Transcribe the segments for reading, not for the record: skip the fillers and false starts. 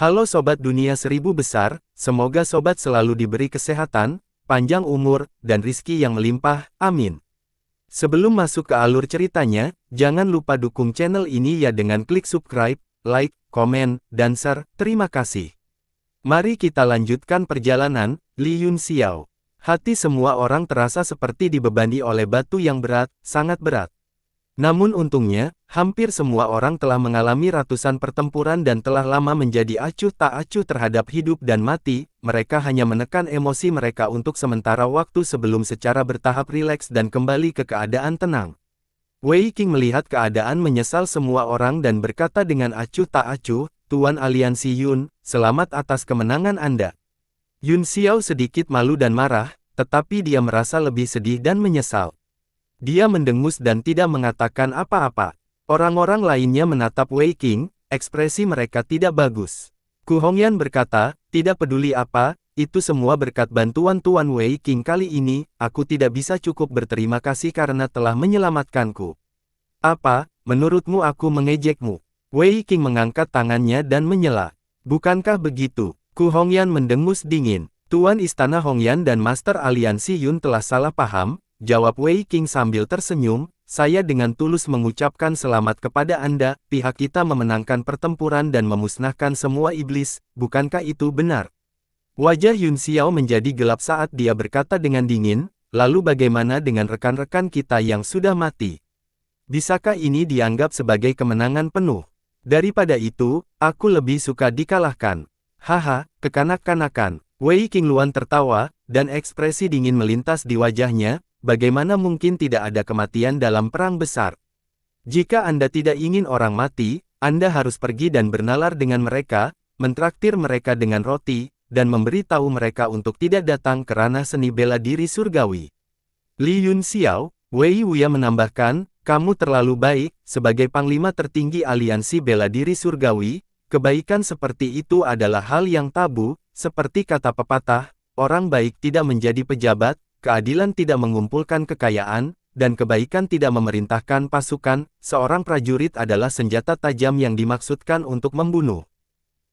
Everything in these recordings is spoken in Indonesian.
Halo Sobat Dunia Seribu Besar, semoga Sobat selalu diberi kesehatan, panjang umur, dan rizki yang melimpah, amin. Sebelum masuk ke alur ceritanya, jangan lupa dukung channel ini ya dengan klik subscribe, like, komen, dan share, terima kasih. Mari kita lanjutkan perjalanan, Li Yunxiao. Hati semua orang terasa seperti dibebani oleh batu yang berat, sangat berat. Namun untungnya, hampir semua orang telah mengalami ratusan pertempuran dan telah lama menjadi acuh tak acuh terhadap hidup dan mati, mereka hanya menekan emosi mereka untuk sementara waktu sebelum secara bertahap rileks dan kembali ke keadaan tenang. Wei Qing melihat keadaan menyesal semua orang dan berkata dengan acuh tak acuh, Tuan Aliansi Yun, selamat atas kemenangan Anda. Yun Xiao sedikit malu dan marah, tetapi dia merasa lebih sedih dan menyesal. Dia mendengus dan tidak mengatakan apa-apa. Orang-orang lainnya menatap Wei Qing, ekspresi mereka tidak bagus. Ku Hongyan berkata, tidak peduli apa, itu semua berkat bantuan Tuan Wei Qing kali ini, aku tidak bisa cukup berterima kasih karena telah menyelamatkanku. Apa, menurutmu aku mengejekmu? Wei Qing mengangkat tangannya dan menyela. Bukankah begitu? Ku Hongyan mendengus dingin. Tuan Istana Hongyan dan Master Aliansi Yun telah salah paham, jawab Wei Qing sambil tersenyum, saya dengan tulus mengucapkan selamat kepada Anda, pihak kita memenangkan pertempuran dan memusnahkan semua iblis, bukankah itu benar? Wajah Yun Xiao menjadi gelap saat dia berkata dengan dingin, lalu bagaimana dengan rekan-rekan kita yang sudah mati? Bisakah ini dianggap sebagai kemenangan penuh? Daripada itu, aku lebih suka dikalahkan. Haha, kekanak-kanakan. Wei Qing Luan tertawa, dan ekspresi dingin melintas di wajahnya. Bagaimana mungkin tidak ada kematian dalam perang besar? Jika Anda tidak ingin orang mati, Anda harus pergi dan bernalar dengan mereka, mentraktir mereka dengan roti, dan memberitahu mereka untuk tidak datang ke ranah seni bela diri surgawi. Li Yunxiao, Wei Wuya menambahkan, kamu terlalu baik, sebagai panglima tertinggi aliansi bela diri surgawi, kebaikan seperti itu adalah hal yang tabu, seperti kata pepatah, orang baik tidak menjadi pejabat, keadilan tidak mengumpulkan kekayaan, dan kebaikan tidak memerintahkan pasukan, seorang prajurit adalah senjata tajam yang dimaksudkan untuk membunuh.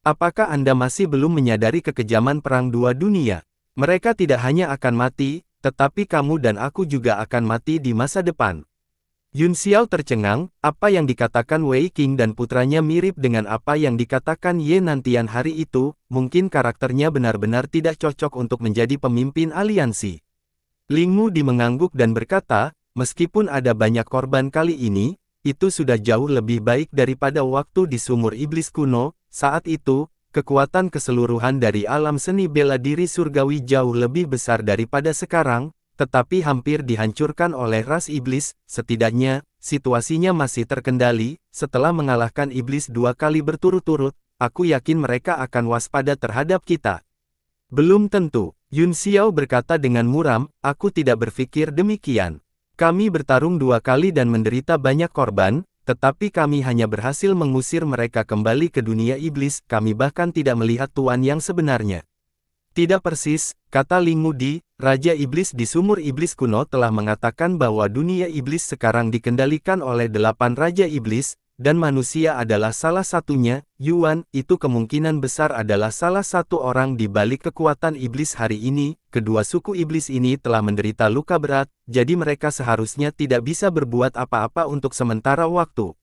Apakah Anda masih belum menyadari kekejaman perang dua dunia? Mereka tidak hanya akan mati, tetapi kamu dan aku juga akan mati di masa depan. Yun Xiao tercengang, apa yang dikatakan Wei Qing dan putranya mirip dengan apa yang dikatakan Ye Nantian hari itu, mungkin karakternya benar-benar tidak cocok untuk menjadi pemimpin aliansi. Ling Mudi mengangguk dan berkata, meskipun ada banyak korban kali ini, itu sudah jauh lebih baik daripada waktu di sumur iblis kuno. Saat itu, kekuatan keseluruhan dari alam seni bela diri surgawi jauh lebih besar daripada sekarang, tetapi hampir dihancurkan oleh ras iblis. Setidaknya, situasinya masih terkendali. Setelah mengalahkan iblis 2 kali berturut-turut, aku yakin mereka akan waspada terhadap kita. Belum tentu. Yun Xiao berkata dengan muram, aku tidak berpikir demikian. Kami bertarung 2 kali dan menderita banyak korban, tetapi kami hanya berhasil mengusir mereka kembali ke dunia iblis, kami bahkan tidak melihat Tuan yang sebenarnya. Tidak persis, kata Ling Mudi, Raja Iblis di sumur iblis kuno telah mengatakan bahwa dunia iblis sekarang dikendalikan oleh 8 Raja Iblis, dan manusia adalah salah satunya. Yuan, itu kemungkinan besar adalah salah satu orang di balik kekuatan iblis hari ini. Kedua suku iblis ini telah menderita luka berat, jadi mereka seharusnya tidak bisa berbuat apa-apa untuk sementara waktu.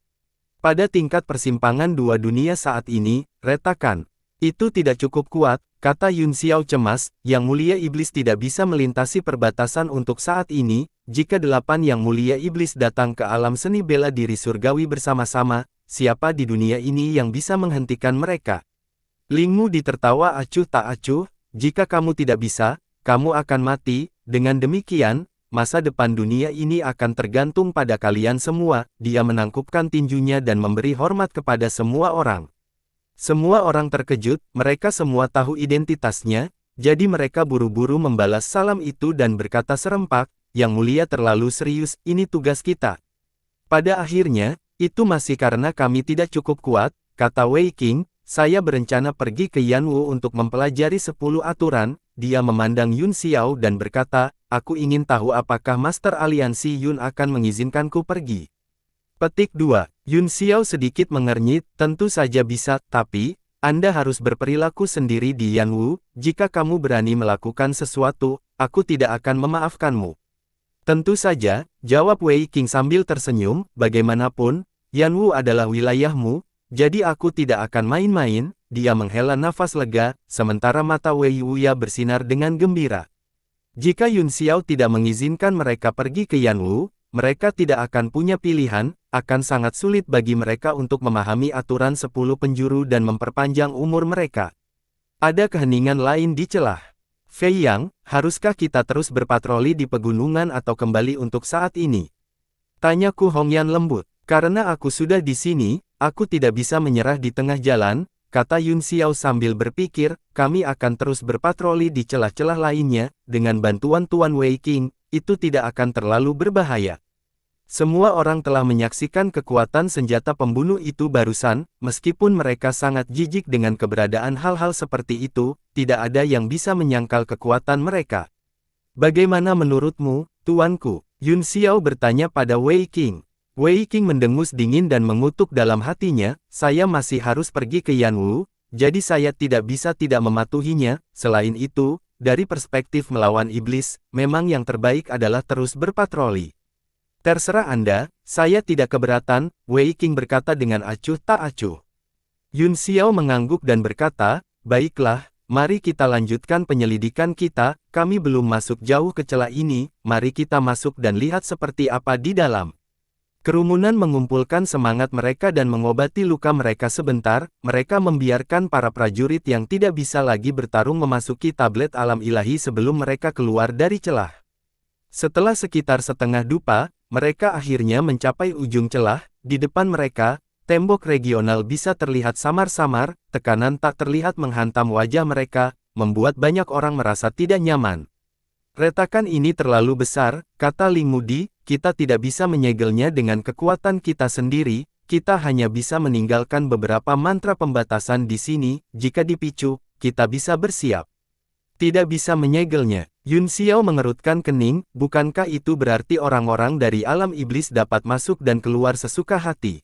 Pada tingkat persimpangan dua dunia saat ini, retakan. Itu tidak cukup kuat, kata Yun Xiao cemas, Yang Mulia Iblis tidak bisa melintasi perbatasan untuk saat ini. Jika 8 Yang Mulia Iblis datang ke alam seni bela diri surgawi bersama-sama, siapa di dunia ini yang bisa menghentikan mereka? Ling Mudi tertawa acuh tak acuh, jika kamu tidak bisa, kamu akan mati. Dengan demikian, masa depan dunia ini akan tergantung pada kalian semua. Dia menangkupkan tinjunya dan memberi hormat kepada semua orang. Semua orang terkejut, mereka semua tahu identitasnya, jadi mereka buru-buru membalas salam itu dan berkata serempak, Yang Mulia terlalu serius, ini tugas kita. Pada akhirnya, itu masih karena kami tidak cukup kuat, kata Wei Qing, saya berencana pergi ke Yanwu untuk mempelajari 10 aturan. Dia memandang Yun Xiao dan berkata, aku ingin tahu apakah Master Aliansi Yun akan mengizinkanku pergi. Petik 2. Yun Xiao sedikit mengernyit, tentu saja bisa, tapi, Anda harus berperilaku sendiri di Yanwu, jika kamu berani melakukan sesuatu, aku tidak akan memaafkanmu. Tentu saja, jawab Wei Qing sambil tersenyum, bagaimanapun, Yanwu adalah wilayahmu, jadi aku tidak akan main-main. Dia menghela nafas lega, sementara mata Wei Wuya bersinar dengan gembira. Jika Yun Xiao tidak mengizinkan mereka pergi ke Yanwu, mereka tidak akan punya pilihan, akan sangat sulit bagi mereka untuk memahami aturan 10 penjuru dan memperpanjang umur mereka. Ada keheningan lain di celah. Fei Yang, haruskah kita terus berpatroli di pegunungan atau kembali untuk saat ini? Tanya Ku Hongyan lembut. Karena aku sudah di sini, aku tidak bisa menyerah di tengah jalan, kata Yun Xiao sambil berpikir, kami akan terus berpatroli di celah-celah lainnya, dengan bantuan Tuan Wei Qing, itu tidak akan terlalu berbahaya. Semua orang telah menyaksikan kekuatan senjata pembunuh itu barusan, meskipun mereka sangat jijik dengan keberadaan hal-hal seperti itu, tidak ada yang bisa menyangkal kekuatan mereka. Bagaimana menurutmu, tuanku? Yun Xiao bertanya pada Wei Qing. Wei Qing mendengus dingin dan mengutuk dalam hatinya, saya masih harus pergi ke Yanwu, jadi saya tidak bisa tidak mematuhinya. Selain itu, dari perspektif melawan iblis, memang yang terbaik adalah terus berpatroli. Terserah Anda, saya tidak keberatan, Wei Qing berkata dengan acuh tak acuh. Yun Xiao mengangguk dan berkata, baiklah, mari kita lanjutkan penyelidikan kita, kami belum masuk jauh ke celah ini, mari kita masuk dan lihat seperti apa di dalam. Kerumunan mengumpulkan semangat mereka dan mengobati luka mereka sebentar, mereka membiarkan para prajurit yang tidak bisa lagi bertarung memasuki tablet alam ilahi sebelum mereka keluar dari celah. Setelah sekitar setengah dupa, mereka akhirnya mencapai ujung celah. Di depan mereka, tembok regional bisa terlihat samar-samar, tekanan tak terlihat menghantam wajah mereka, membuat banyak orang merasa tidak nyaman. Retakan ini terlalu besar, kata Ling Mudi, kita tidak bisa menyegelnya dengan kekuatan kita sendiri, kita hanya bisa meninggalkan beberapa mantra pembatasan di sini, jika dipicu, kita bisa bersiap. Tidak bisa menyegelnya. Yun Xiao mengerutkan kening, bukankah itu berarti orang-orang dari alam iblis dapat masuk dan keluar sesuka hati?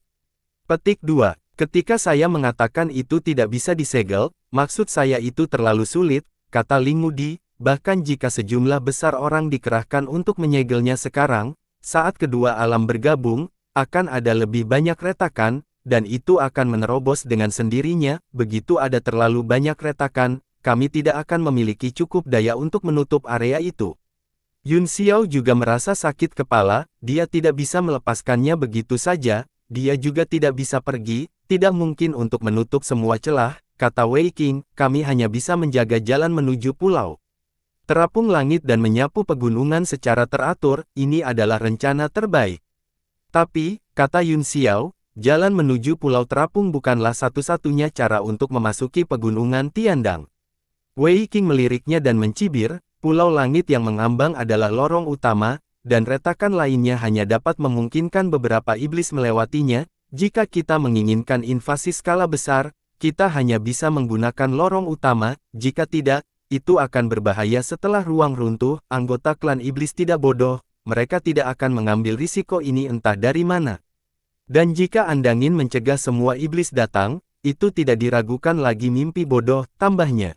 Petik 2. Ketika saya mengatakan itu tidak bisa disegel, maksud saya itu terlalu sulit, kata Ling Mudi, bahkan jika sejumlah besar orang dikerahkan untuk menyegelnya sekarang, saat kedua alam bergabung, akan ada lebih banyak retakan, dan itu akan menerobos dengan sendirinya, begitu ada terlalu banyak retakan, kami tidak akan memiliki cukup daya untuk menutup area itu. Yun Xiao juga merasa sakit kepala, dia tidak bisa melepaskannya begitu saja, dia juga tidak bisa pergi, tidak mungkin untuk menutup semua celah, kata Wei Qing, kami hanya bisa menjaga jalan menuju pulau. Terapung langit dan menyapu pegunungan secara teratur, ini adalah rencana terbaik. Tapi, kata Yun Xiao, jalan menuju pulau terapung bukanlah satu-satunya cara untuk memasuki pegunungan Tiandang. Wei Qing meliriknya dan mencibir, pulau langit yang mengambang adalah lorong utama, dan retakan lainnya hanya dapat memungkinkan beberapa iblis melewatinya. Jika kita menginginkan invasi skala besar, kita hanya bisa menggunakan lorong utama, jika tidak, itu akan berbahaya setelah ruang runtuh. Anggota klan iblis tidak bodoh, mereka tidak akan mengambil risiko ini entah dari mana. Dan jika Anda ingin mencegah semua iblis datang, itu tidak diragukan lagi mimpi bodoh, tambahnya.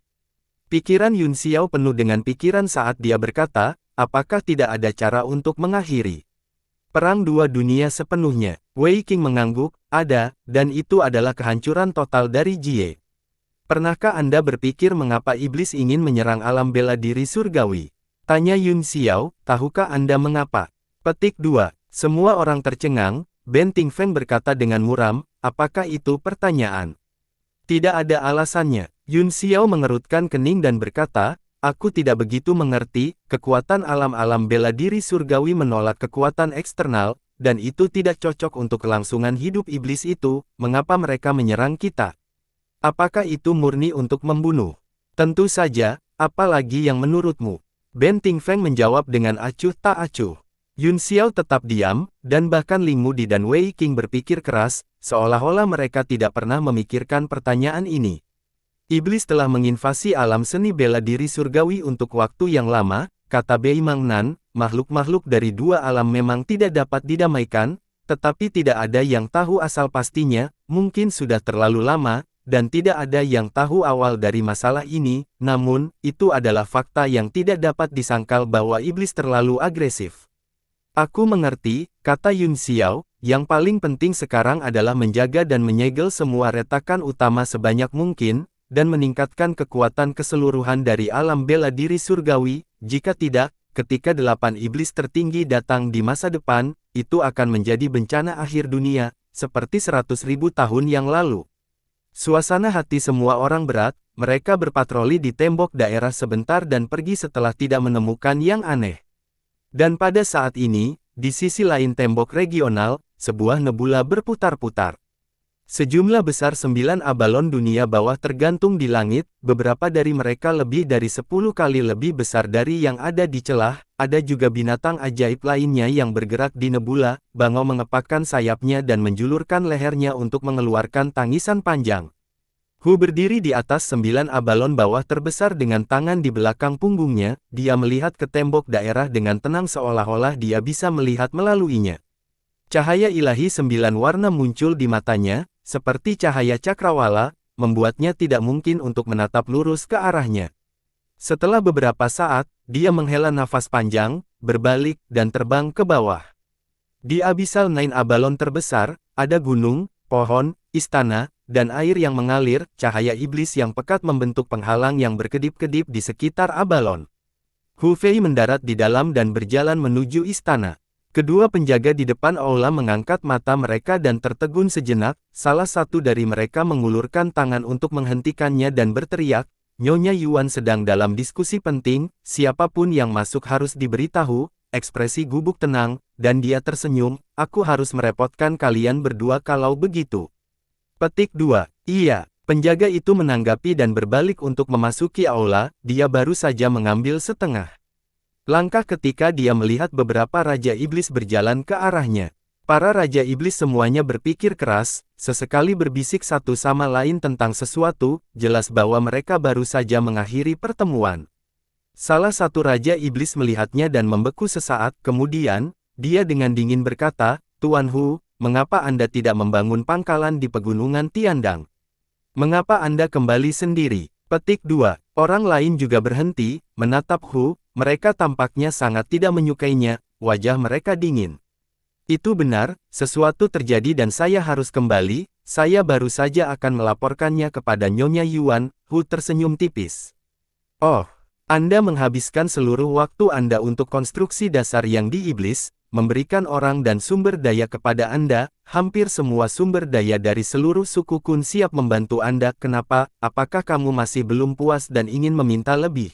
Pikiran Yun Xiao penuh dengan pikiran saat dia berkata, apakah tidak ada cara untuk mengakhiri Perang Dua Dunia sepenuhnya? Wei Qing mengangguk, ada, dan itu adalah kehancuran total dari Jie. Pernahkah Anda berpikir mengapa iblis ingin menyerang alam bela diri surgawi? Tanya Yun Xiao, tahukah Anda mengapa? Petik 2. Semua orang tercengang, Ben Tingfeng berkata dengan muram, apakah itu pertanyaan? Tidak ada alasannya. Yun Xiao mengerutkan kening dan berkata, aku tidak begitu mengerti, kekuatan alam-alam bela diri surgawi menolak kekuatan eksternal, dan itu tidak cocok untuk kelangsungan hidup iblis itu, mengapa mereka menyerang kita? Apakah itu murni untuk membunuh? Tentu saja, apalagi yang menurutmu? Ben Tingfeng menjawab dengan acuh tak acuh. Yun Xiao tetap diam, dan bahkan Ling Mudi dan Wei Qing berpikir keras, seolah-olah mereka tidak pernah memikirkan pertanyaan ini. Iblis telah menginvasi alam seni bela diri surgawi untuk waktu yang lama, kata Bei Mangnan, makhluk-makhluk dari dua alam memang tidak dapat didamaikan, tetapi tidak ada yang tahu asal pastinya, mungkin sudah terlalu lama, dan tidak ada yang tahu awal dari masalah ini, namun, itu adalah fakta yang tidak dapat disangkal bahwa iblis terlalu agresif. Aku mengerti, kata Yun Xiao, yang paling penting sekarang adalah menjaga dan menyegel semua retakan utama sebanyak mungkin, dan meningkatkan kekuatan keseluruhan dari alam bela diri surgawi, jika tidak, ketika 8 iblis tertinggi datang di masa depan, itu akan menjadi bencana akhir dunia, seperti 100.000 tahun yang lalu. Suasana hati semua orang berat, mereka berpatroli di tembok daerah sebentar dan pergi setelah tidak menemukan yang aneh. Dan pada saat ini, di sisi lain tembok regional, sebuah nebula berputar-putar. Sejumlah besar 9 abalon dunia bawah tergantung di langit, beberapa dari mereka lebih dari 10 kali lebih besar dari yang ada di celah, ada juga binatang ajaib lainnya yang bergerak di nebula, bangau mengepakkan sayapnya dan menjulurkan lehernya untuk mengeluarkan tangisan panjang. Hu berdiri di atas 9 abalon bawah terbesar dengan tangan di belakang punggungnya, dia melihat ke tembok daerah dengan tenang seolah-olah dia bisa melihat melaluinya. Cahaya ilahi 9 warna muncul di matanya, seperti cahaya cakrawala, membuatnya tidak mungkin untuk menatap lurus ke arahnya. Setelah beberapa saat, dia menghela nafas panjang, berbalik, dan terbang ke bawah. Di Abyssal Nine Abalon terbesar, ada gunung, pohon, istana, dan air yang mengalir, cahaya iblis yang pekat membentuk penghalang yang berkedip-kedip di sekitar Abalon. Hu Fei mendarat di dalam dan berjalan menuju istana. Kedua penjaga di depan aula mengangkat mata mereka dan tertegun sejenak, salah satu dari mereka mengulurkan tangan untuk menghentikannya dan berteriak, "Nyonya Yuan sedang dalam diskusi penting, siapapun yang masuk harus diberitahu." Ekspresi gubuk tenang, dan dia tersenyum, "Aku harus merepotkan kalian berdua kalau begitu." Petik 2. Iya, penjaga itu menanggapi dan berbalik untuk memasuki aula, dia baru saja mengambil setengah langkah ketika dia melihat beberapa Raja Iblis berjalan ke arahnya. Para Raja Iblis semuanya berpikir keras, sesekali berbisik satu sama lain tentang sesuatu, jelas bahwa mereka baru saja mengakhiri pertemuan. Salah satu Raja Iblis melihatnya dan membeku sesaat, kemudian, dia dengan dingin berkata, "Tuan Hu, mengapa Anda tidak membangun pangkalan di pegunungan Tiandang? Mengapa Anda kembali sendiri?" Petik 2. Orang lain juga berhenti, menatap Hu, mereka tampaknya sangat tidak menyukainya, wajah mereka dingin. "Itu benar, sesuatu terjadi dan saya harus kembali, saya baru saja akan melaporkannya kepada Nyonya Yuan." Hu tersenyum tipis. "Oh, Anda menghabiskan seluruh waktu Anda untuk konstruksi dasar yang di iblis, memberikan orang dan sumber daya kepada Anda, hampir semua sumber daya dari seluruh suku Kun siap membantu Anda, kenapa, apakah kamu masih belum puas dan ingin meminta lebih?"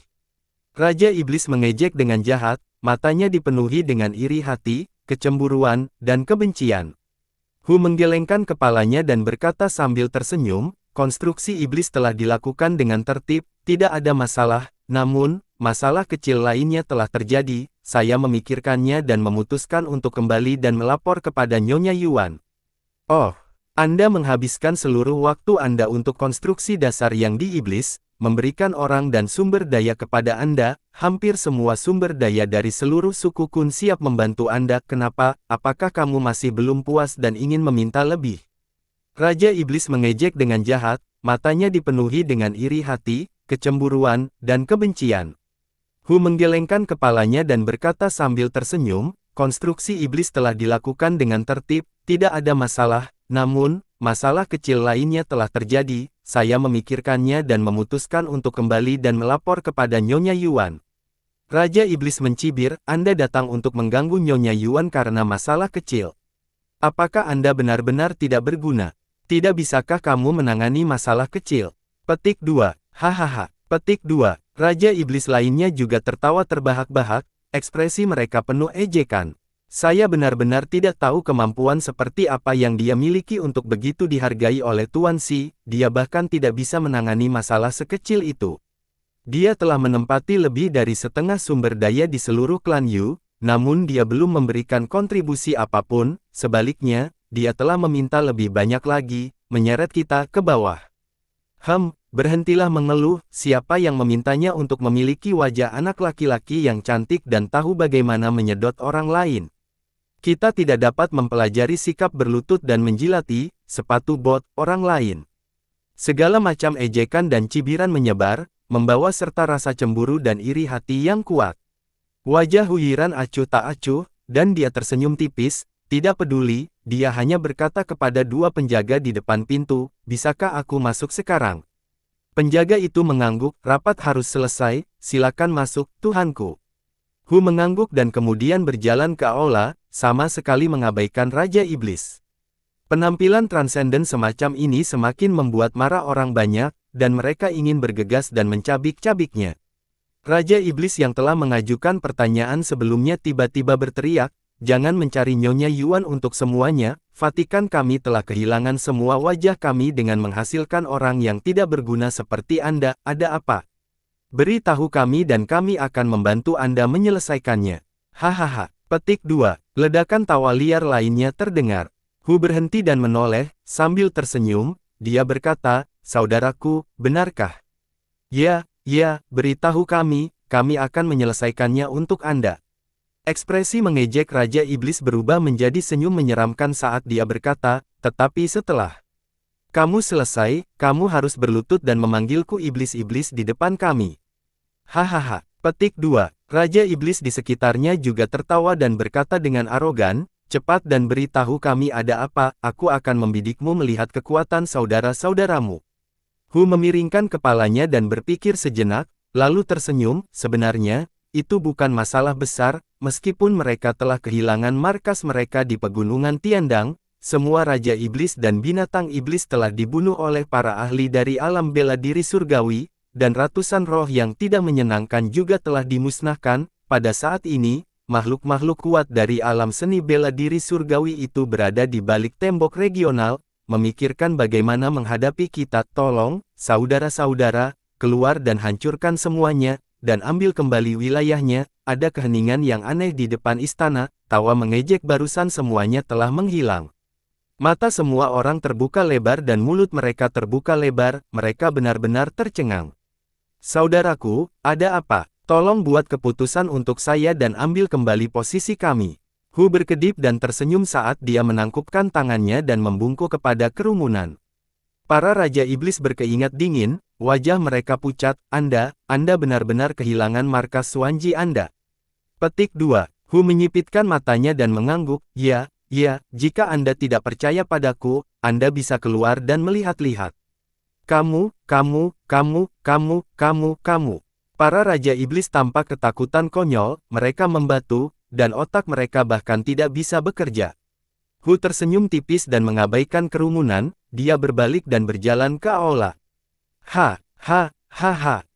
Raja Iblis mengejek dengan jahat, matanya dipenuhi dengan iri hati, kecemburuan, dan kebencian. Hu menggelengkan kepalanya dan berkata sambil tersenyum, "Konstruksi iblis telah dilakukan dengan tertib, tidak ada masalah, namun, masalah kecil lainnya telah terjadi, saya memikirkannya dan memutuskan untuk kembali dan melapor kepada Nyonya Yuan." "Oh, Anda menghabiskan seluruh waktu Anda untuk konstruksi dasar yang di iblis, memberikan orang dan sumber daya kepada Anda, hampir semua sumber daya dari seluruh suku Kun siap membantu Anda, kenapa, apakah kamu masih belum puas dan ingin meminta lebih?" Raja Iblis mengejek dengan jahat, matanya dipenuhi dengan iri hati, kecemburuan, dan kebencian. Hu menggelengkan kepalanya dan berkata sambil tersenyum, "Konstruksi iblis telah dilakukan dengan tertib, tidak ada masalah, namun, masalah kecil lainnya telah terjadi, saya memikirkannya dan memutuskan untuk kembali dan melapor kepada Nyonya Yuan." Raja Iblis mencibir, "Anda datang untuk mengganggu Nyonya Yuan karena masalah kecil. Apakah Anda benar-benar tidak berguna? Tidak bisakah kamu menangani masalah kecil?" Petik 2. Hahaha. Petik 2. Raja Iblis lainnya juga tertawa terbahak-bahak, ekspresi mereka penuh ejekan. "Saya benar-benar tidak tahu kemampuan seperti apa yang dia miliki untuk begitu dihargai oleh Tuan Xi, dia bahkan tidak bisa menangani masalah sekecil itu. Dia telah menempati lebih dari setengah sumber daya di seluruh klan Yu, namun dia belum memberikan kontribusi apapun, sebaliknya, dia telah meminta lebih banyak lagi, menyeret kita ke bawah." Berhentilah mengeluh, siapa yang memintanya untuk memiliki wajah anak laki-laki yang cantik dan tahu bagaimana menyedot orang lain? Kita tidak dapat mempelajari sikap berlutut dan menjilati sepatu bot orang lain. Segala macam ejekan dan cibiran menyebar, membawa serta rasa cemburu dan iri hati yang kuat. Wajah Hu Yiran acuh tak acuh, dan dia tersenyum tipis, tidak peduli, dia hanya berkata kepada dua penjaga di depan pintu, bisakah aku masuk sekarang? Penjaga itu mengangguk, rapat harus selesai, silakan masuk, Tuhanku. Hu mengangguk dan kemudian berjalan ke aula, sama sekali mengabaikan Raja Iblis. Penampilan transenden semacam ini semakin membuat marah orang banyak, dan mereka ingin bergegas dan mencabik-cabiknya. Raja Iblis yang telah mengajukan pertanyaan sebelumnya tiba-tiba berteriak, jangan mencari Nyonya Yuan untuk semuanya, Vatikan kami telah kehilangan semua wajah kami dengan menghasilkan orang yang tidak berguna seperti Anda, ada apa? Beritahu kami dan kami akan membantu Anda menyelesaikannya. Hahaha. Petik 2. Ledakan tawa liar lainnya terdengar. Hu berhenti dan menoleh, sambil tersenyum, dia berkata, saudaraku, benarkah? Ya, beritahu kami akan menyelesaikannya untuk Anda. Ekspresi mengejek Raja Iblis berubah menjadi senyum menyeramkan saat dia berkata, tetapi setelah kamu selesai, kamu harus berlutut dan memanggilku iblis-iblis di depan kami. Hahaha. Petik 2. Raja Iblis di sekitarnya juga tertawa dan berkata dengan arogan, cepat dan beritahu kami ada apa, aku akan membidikmu melihat kekuatan saudara-saudaramu. Hu memiringkan kepalanya dan berpikir sejenak, lalu tersenyum, sebenarnya, itu bukan masalah besar, meskipun mereka telah kehilangan markas mereka di pegunungan Tiandang, semua Raja Iblis dan binatang iblis telah dibunuh oleh para ahli dari alam bela diri surgawi, dan ratusan roh yang tidak menyenangkan juga telah dimusnahkan. Pada saat ini, makhluk-makhluk kuat dari alam seni bela diri surgawi itu berada di balik tembok regional, memikirkan bagaimana menghadapi kita. Tolong, saudara-saudara, keluar dan hancurkan semuanya, dan ambil kembali wilayahnya. Ada keheningan yang aneh di depan istana, tawa mengejek barusan semuanya telah menghilang. Mata semua orang terbuka lebar dan mulut mereka terbuka lebar, mereka benar-benar tercengang. Saudaraku, ada apa? Tolong buat keputusan untuk saya dan ambil kembali posisi kami. Hu berkedip dan tersenyum saat dia menangkupkan tangannya dan membungkuk kepada kerumunan. Para Raja Iblis berkeingat dingin, wajah mereka pucat, Anda benar-benar kehilangan markas Suanji Anda. Petik 2. Hu menyipitkan matanya dan mengangguk, ya, jika Anda tidak percaya padaku, Anda bisa keluar dan melihat-lihat. Kamu. Para Raja Iblis tampak ketakutan konyol, mereka membatu, dan otak mereka bahkan tidak bisa bekerja. Hu tersenyum tipis dan mengabaikan kerumunan, dia berbalik dan berjalan ke aula.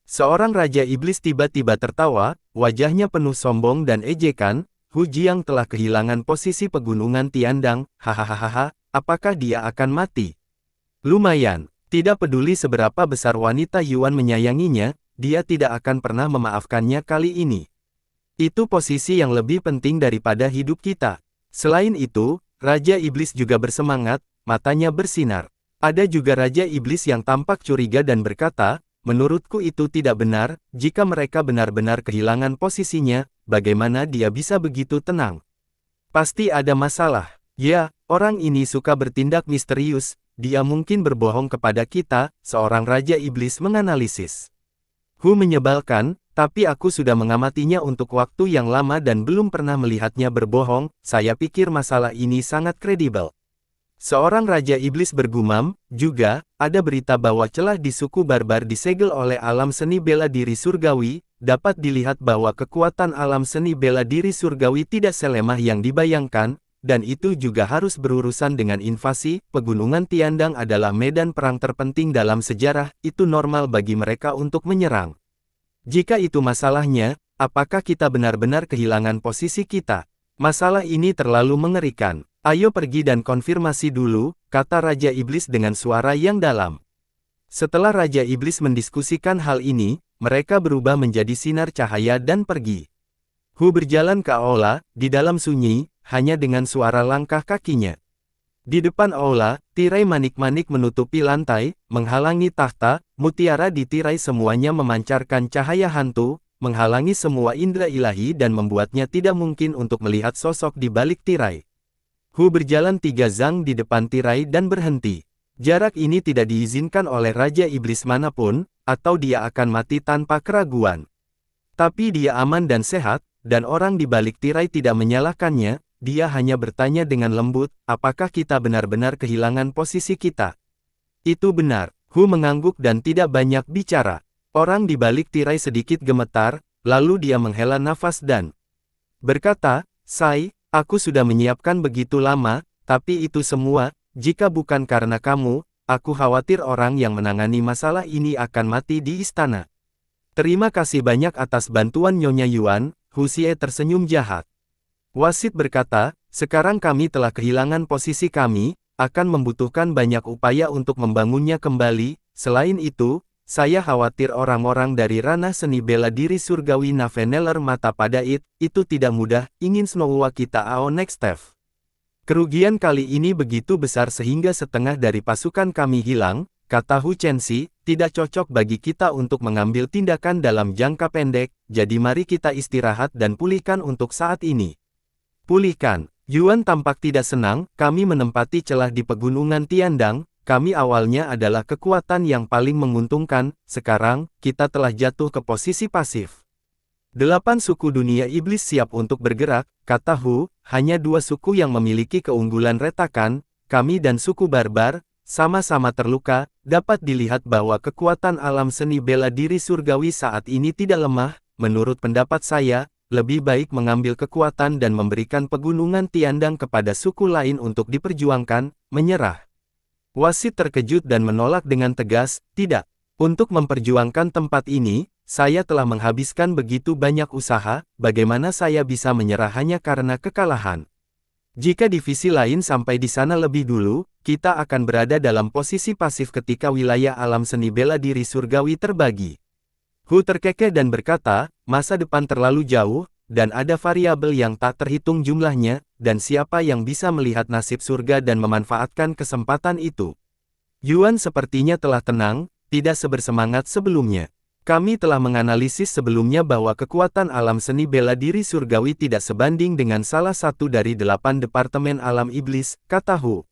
Seorang Raja Iblis tiba-tiba tertawa, wajahnya penuh sombong dan ejekan, Hu Jiang telah kehilangan posisi pegunungan Tiandang, hahaha, apakah dia akan mati? Lumayan, tidak peduli seberapa besar wanita Yuan menyayanginya, dia tidak akan pernah memaafkannya kali ini. Itu posisi yang lebih penting daripada hidup kita. Selain itu, Raja Iblis juga bersemangat, matanya bersinar. Ada juga Raja Iblis yang tampak curiga dan berkata, menurutku itu tidak benar, jika mereka benar-benar kehilangan posisinya, bagaimana dia bisa begitu tenang? Pasti ada masalah. Ya, orang ini suka bertindak misterius, dia mungkin berbohong kepada kita, seorang Raja Iblis menganalisis. Hu menyebalkan, tapi aku sudah mengamatinya untuk waktu yang lama dan belum pernah melihatnya berbohong, saya pikir masalah ini sangat kredibel. Seorang Raja Iblis bergumam, juga, ada berita bahwa celah di suku barbar disegel oleh alam seni bela diri surgawi, dapat dilihat bahwa kekuatan alam seni bela diri surgawi tidak selemah yang dibayangkan, dan itu juga harus berurusan dengan invasi. Pegunungan Tiandang adalah medan perang terpenting dalam sejarah, itu normal bagi mereka untuk menyerang. Jika itu masalahnya, apakah kita benar-benar kehilangan posisi kita? Masalah ini terlalu mengerikan. Ayo pergi dan konfirmasi dulu, kata Raja Iblis dengan suara yang dalam. Setelah Raja Iblis mendiskusikan hal ini, mereka berubah menjadi sinar cahaya dan pergi. Hu berjalan ke aula, di dalam sunyi, hanya dengan suara langkah kakinya. Di depan aula, tirai manik-manik menutupi lantai, menghalangi tahta, mutiara di tirai semuanya memancarkan cahaya hantu, menghalangi semua indera ilahi dan membuatnya tidak mungkin untuk melihat sosok di balik tirai. Hu berjalan 3 zang di depan tirai dan berhenti. Jarak ini tidak diizinkan oleh Raja Iblis manapun, atau dia akan mati tanpa keraguan. Tapi dia aman dan sehat, dan orang di balik tirai tidak menyalahkannya, dia hanya bertanya dengan lembut, apakah kita benar-benar kehilangan posisi kita? Itu benar, Hu mengangguk dan tidak banyak bicara. Orang di balik tirai sedikit gemetar, lalu dia menghela nafas dan berkata, Sai, aku sudah menyiapkan begitu lama, tapi itu semua, jika bukan karena kamu, aku khawatir orang yang menangani masalah ini akan mati di istana. Terima kasih banyak atas bantuan Nyonya Yuan, Hu Xie tersenyum jahat. Wasit berkata, sekarang kami telah kehilangan posisi kami, akan membutuhkan banyak upaya untuk membangunnya kembali, selain itu, saya khawatir orang-orang dari ranah seni bela diri surgawi Naveneler mata pada itu tidak mudah, ingin Snowa kita ao next step. Kerugian kali ini begitu besar sehingga setengah dari pasukan kami hilang, kata Hu Chenxi, tidak cocok bagi kita untuk mengambil tindakan dalam jangka pendek, jadi mari kita istirahat dan pulihkan untuk saat ini. Pulihkan. Yuan tampak tidak senang, kami menempati celah di pegunungan Tiandang, kami awalnya adalah kekuatan yang paling menguntungkan, sekarang, kita telah jatuh ke posisi pasif. 8 suku dunia iblis siap untuk bergerak, kata Hu, hanya 2 suku yang memiliki keunggulan retakan, kami dan suku barbar, sama-sama terluka, dapat dilihat bahwa kekuatan alam seni bela diri surgawi saat ini tidak lemah, menurut pendapat saya, lebih baik mengambil kekuatan dan memberikan pegunungan Tiandang kepada suku lain untuk diperjuangkan, menyerah. Wasit terkejut dan menolak dengan tegas, tidak. Untuk memperjuangkan tempat ini, saya telah menghabiskan begitu banyak usaha, bagaimana saya bisa menyerah hanya karena kekalahan? Jika divisi lain sampai di sana lebih dulu, kita akan berada dalam posisi pasif ketika wilayah alam seni bela diri surgawi terbagi. Hu terkekeh dan berkata, masa depan terlalu jauh, dan ada variabel yang tak terhitung jumlahnya, dan siapa yang bisa melihat nasib surga dan memanfaatkan kesempatan itu? Yuan sepertinya telah tenang, tidak sebersemangat sebelumnya. Kami telah menganalisis sebelumnya bahwa kekuatan alam seni bela diri surgawi tidak sebanding dengan salah satu dari 8 departemen alam iblis, kata Hu.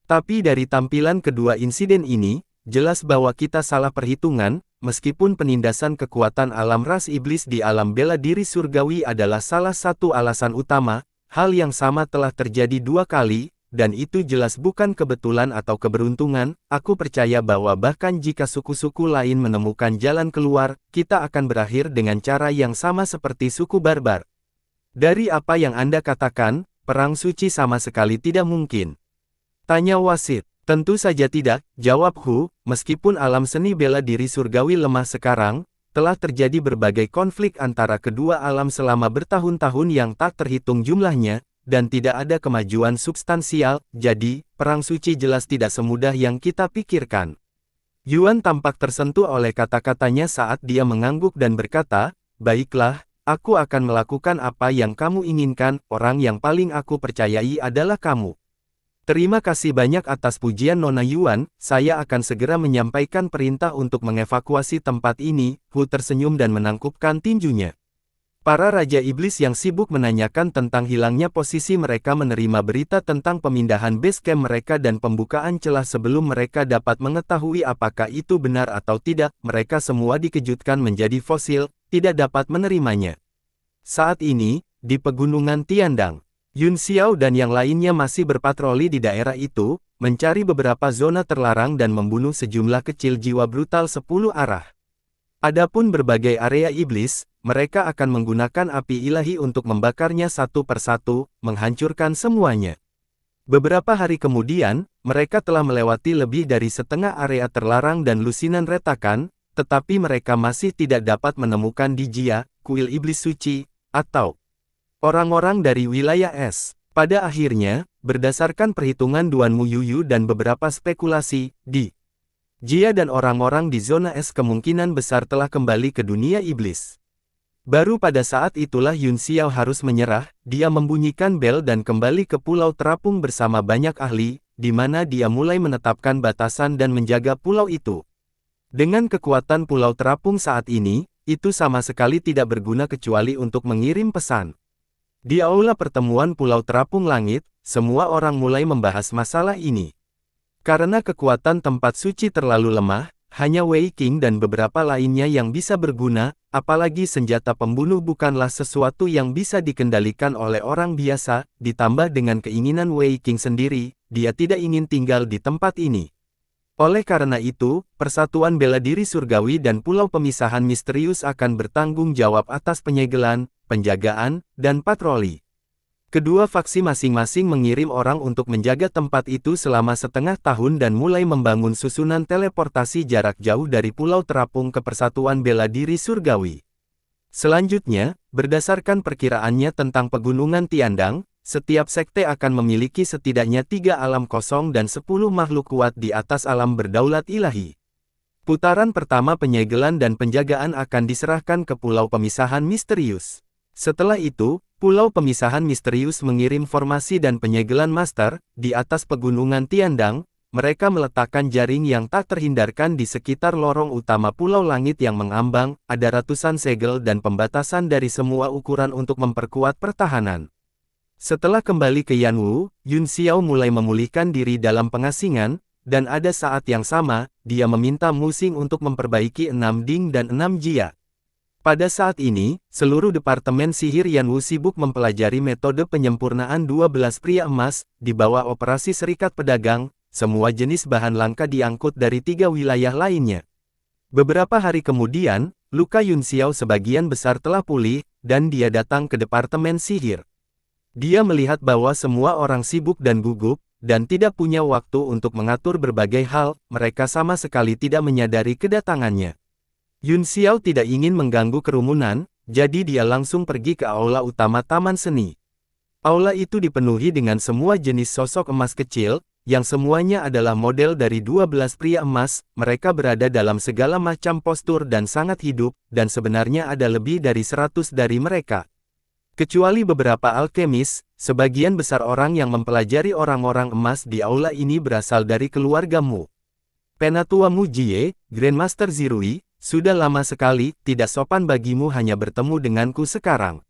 Tapi dari tampilan kedua insiden ini, jelas bahwa kita salah perhitungan, meskipun penindasan kekuatan alam ras iblis di alam bela diri surgawi adalah salah satu alasan utama, hal yang sama telah terjadi 2 kali, dan itu jelas bukan kebetulan atau keberuntungan, aku percaya bahwa bahkan jika suku-suku lain menemukan jalan keluar, kita akan berakhir dengan cara yang sama seperti suku barbar. Dari apa yang Anda katakan, perang suci sama sekali tidak mungkin. Tanya wasit. Tentu saja tidak, jawab Hu, meskipun alam seni bela diri surgawi lemah sekarang, telah terjadi berbagai konflik antara kedua alam selama bertahun-tahun yang tak terhitung jumlahnya, dan tidak ada kemajuan substansial, jadi, perang suci jelas tidak semudah yang kita pikirkan. Yuan tampak tersentuh oleh kata-katanya saat dia mengangguk dan berkata, baiklah, aku akan melakukan apa yang kamu inginkan, orang yang paling aku percayai adalah kamu. Terima kasih banyak atas pujian Nona Yuan, saya akan segera menyampaikan perintah untuk mengevakuasi tempat ini, Hu tersenyum dan menangkupkan tinjunya. Para Raja Iblis yang sibuk menanyakan tentang hilangnya posisi mereka menerima berita tentang pemindahan base camp mereka dan pembukaan celah sebelum mereka dapat mengetahui apakah itu benar atau tidak, mereka semua dikejutkan menjadi fosil, tidak dapat menerimanya. Saat ini, di pegunungan Tiandang, Yun Xiao dan yang lainnya masih berpatroli di daerah itu, mencari beberapa zona terlarang dan membunuh sejumlah kecil jiwa brutal 10 arah. Adapun berbagai area iblis, mereka akan menggunakan api ilahi untuk membakarnya satu persatu, menghancurkan semuanya. Beberapa hari kemudian, mereka telah melewati lebih dari setengah area terlarang dan lusinan retakan, tetapi mereka masih tidak dapat menemukan Dijia, kuil iblis suci, atau orang-orang dari wilayah es. Pada akhirnya, berdasarkan perhitungan Duan Mu Yuyu dan beberapa spekulasi, Jia dan orang-orang di zona es kemungkinan besar telah kembali ke dunia iblis. Baru pada saat itulah Yun Xiao harus menyerah, dia membunyikan bel dan kembali ke Pulau Terapung bersama banyak ahli, di mana dia mulai menetapkan batasan dan menjaga pulau itu. Dengan kekuatan Pulau Terapung saat ini, itu sama sekali tidak berguna kecuali untuk mengirim pesan. Di aula pertemuan Pulau Terapung Langit, semua orang mulai membahas masalah ini. Karena kekuatan tempat suci terlalu lemah, hanya Wei Qing dan beberapa lainnya yang bisa berguna, apalagi senjata pembunuh bukanlah sesuatu yang bisa dikendalikan oleh orang biasa, ditambah dengan keinginan Wei Qing sendiri, dia tidak ingin tinggal di tempat ini. Oleh karena itu, Persatuan Bela Diri Surgawi dan Pulau Pemisahan Misterius akan bertanggung jawab atas penyegelan, penjagaan, dan patroli. Kedua faksi masing-masing mengirim orang untuk menjaga tempat itu selama setengah tahun dan mulai membangun susunan teleportasi jarak jauh dari Pulau Terapung ke Persatuan Bela Diri Surgawi. Selanjutnya, berdasarkan perkiraannya tentang Pegunungan Tiandang, setiap sekte akan memiliki setidaknya 3 alam kosong dan 10 makhluk kuat di atas alam berdaulat ilahi. Putaran pertama penyegelan dan penjagaan akan diserahkan ke Pulau Pemisahan Misterius. Setelah itu, Pulau Pemisahan Misterius mengirim formasi dan penyegelan master, di atas Pegunungan Tiandang, mereka meletakkan jaring yang tak terhindarkan di sekitar lorong utama Pulau Langit yang mengambang, ada ratusan segel dan pembatasan dari semua ukuran untuk memperkuat pertahanan. Setelah kembali ke Yanwu, Yun Xiao mulai memulihkan diri dalam pengasingan, dan ada saat yang sama, dia meminta Mu Xing untuk memperbaiki 6 Ding dan 6 Jia. Pada saat ini, seluruh Departemen Sihir Yanwu sibuk mempelajari metode penyempurnaan 12 pria emas, di bawah operasi Serikat Pedagang, semua jenis bahan langka diangkut dari 3 wilayah lainnya. Beberapa hari kemudian, luka Yun Xiao sebagian besar telah pulih, dan dia datang ke Departemen Sihir. Dia melihat bahwa semua orang sibuk dan gugup, dan tidak punya waktu untuk mengatur berbagai hal, mereka sama sekali tidak menyadari kedatangannya. Yun Xiao tidak ingin mengganggu kerumunan, jadi dia langsung pergi ke aula utama Taman Seni. Aula itu dipenuhi dengan semua jenis sosok emas kecil, yang semuanya adalah model dari 12 pria emas, mereka berada dalam segala macam postur dan sangat hidup, dan sebenarnya ada lebih dari 100 dari mereka. Kecuali beberapa alkemis, sebagian besar orang yang mempelajari orang-orang emas di aula ini berasal dari keluarga Mu. Penatua Mu Jie, Grandmaster Zirui, sudah lama sekali, tidak sopan bagimu hanya bertemu denganku sekarang.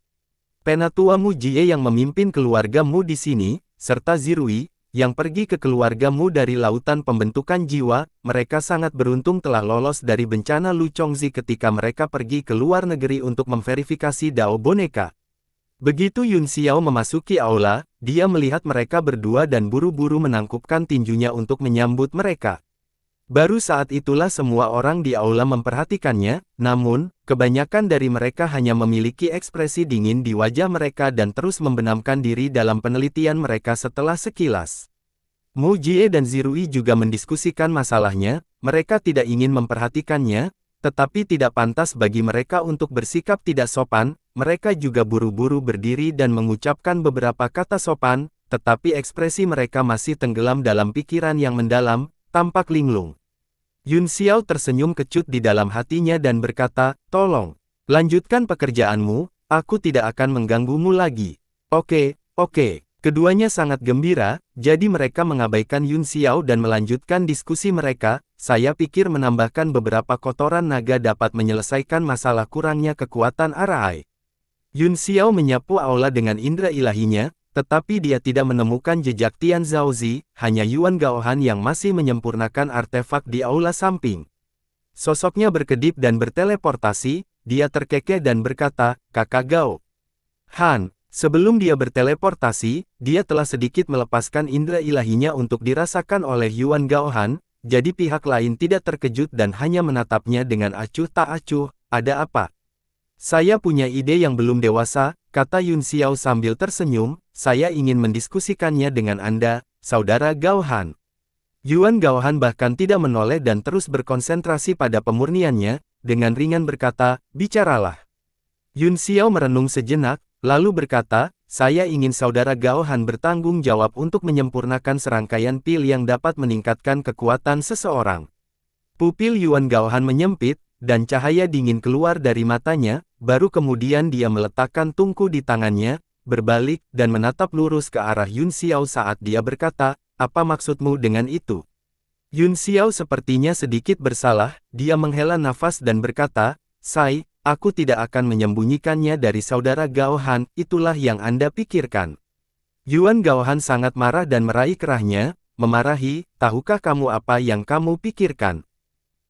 Penatua Mu Jie yang memimpin keluarga Mu di sini, serta Zirui, yang pergi ke keluarga Mu dari lautan pembentukan jiwa, mereka sangat beruntung telah lolos dari bencana Lu Chongzi ketika mereka pergi ke luar negeri untuk memverifikasi Dao Boneka. Begitu Yun Xiao memasuki aula, dia melihat mereka berdua dan buru-buru menangkupkan tinjunya untuk menyambut mereka. Baru saat itulah semua orang di aula memperhatikannya, namun, kebanyakan dari mereka hanya memiliki ekspresi dingin di wajah mereka dan terus membenamkan diri dalam penelitian mereka setelah sekilas. Mu Jie dan Zirui juga mendiskusikan masalahnya, mereka tidak ingin memperhatikannya, tetapi tidak pantas bagi mereka untuk bersikap tidak sopan, mereka juga buru-buru berdiri dan mengucapkan beberapa kata sopan, tetapi ekspresi mereka masih tenggelam dalam pikiran yang mendalam, tampak linglung. Yun Xiao tersenyum kecut di dalam hatinya dan berkata, "Tolong, lanjutkan pekerjaanmu, aku tidak akan mengganggumu lagi." Oke. Keduanya sangat gembira, jadi mereka mengabaikan Yun Xiao dan melanjutkan diskusi mereka. Saya pikir menambahkan beberapa kotoran naga dapat menyelesaikan masalah kurangnya kekuatan Arai. Yun Xiao menyapu aula dengan indera ilahinya, tetapi dia tidak menemukan jejak Tian Zhaozi, hanya Yuan Gaohan yang masih menyempurnakan artefak di aula samping. Sosoknya berkedip dan berteleportasi, dia terkekeh dan berkata, "Kakak Gao." Han, sebelum dia berteleportasi, dia telah sedikit melepaskan indera ilahinya untuk dirasakan oleh Yuan Gaohan, jadi pihak lain tidak terkejut dan hanya menatapnya dengan acuh tak acuh. "Ada apa?" "Saya punya ide yang belum dewasa," kata Yun Xiao sambil tersenyum, "saya ingin mendiskusikannya dengan Anda, Saudara Gaohan." Yuan Gaohan bahkan tidak menoleh dan terus berkonsentrasi pada pemurniannya, dengan ringan berkata, "Bicaralah." Yun Xiao merenung sejenak, lalu berkata, "Saya ingin Saudara Gaohan bertanggung jawab untuk menyempurnakan serangkaian pil yang dapat meningkatkan kekuatan seseorang." Pupil Yuan Gaohan menyempit, dan cahaya dingin keluar dari matanya, baru kemudian dia meletakkan tungku di tangannya, berbalik, dan menatap lurus ke arah Yun Xiao saat dia berkata, "Apa maksudmu dengan itu?" Yun Xiao sepertinya sedikit bersalah, dia menghela nafas dan berkata, "Sai, aku tidak akan menyembunyikannya dari Saudara Gaohan, itulah yang Anda pikirkan." Yuan Gaohan sangat marah dan meraih kerahnya, memarahi, tahukah kamu apa yang kamu pikirkan?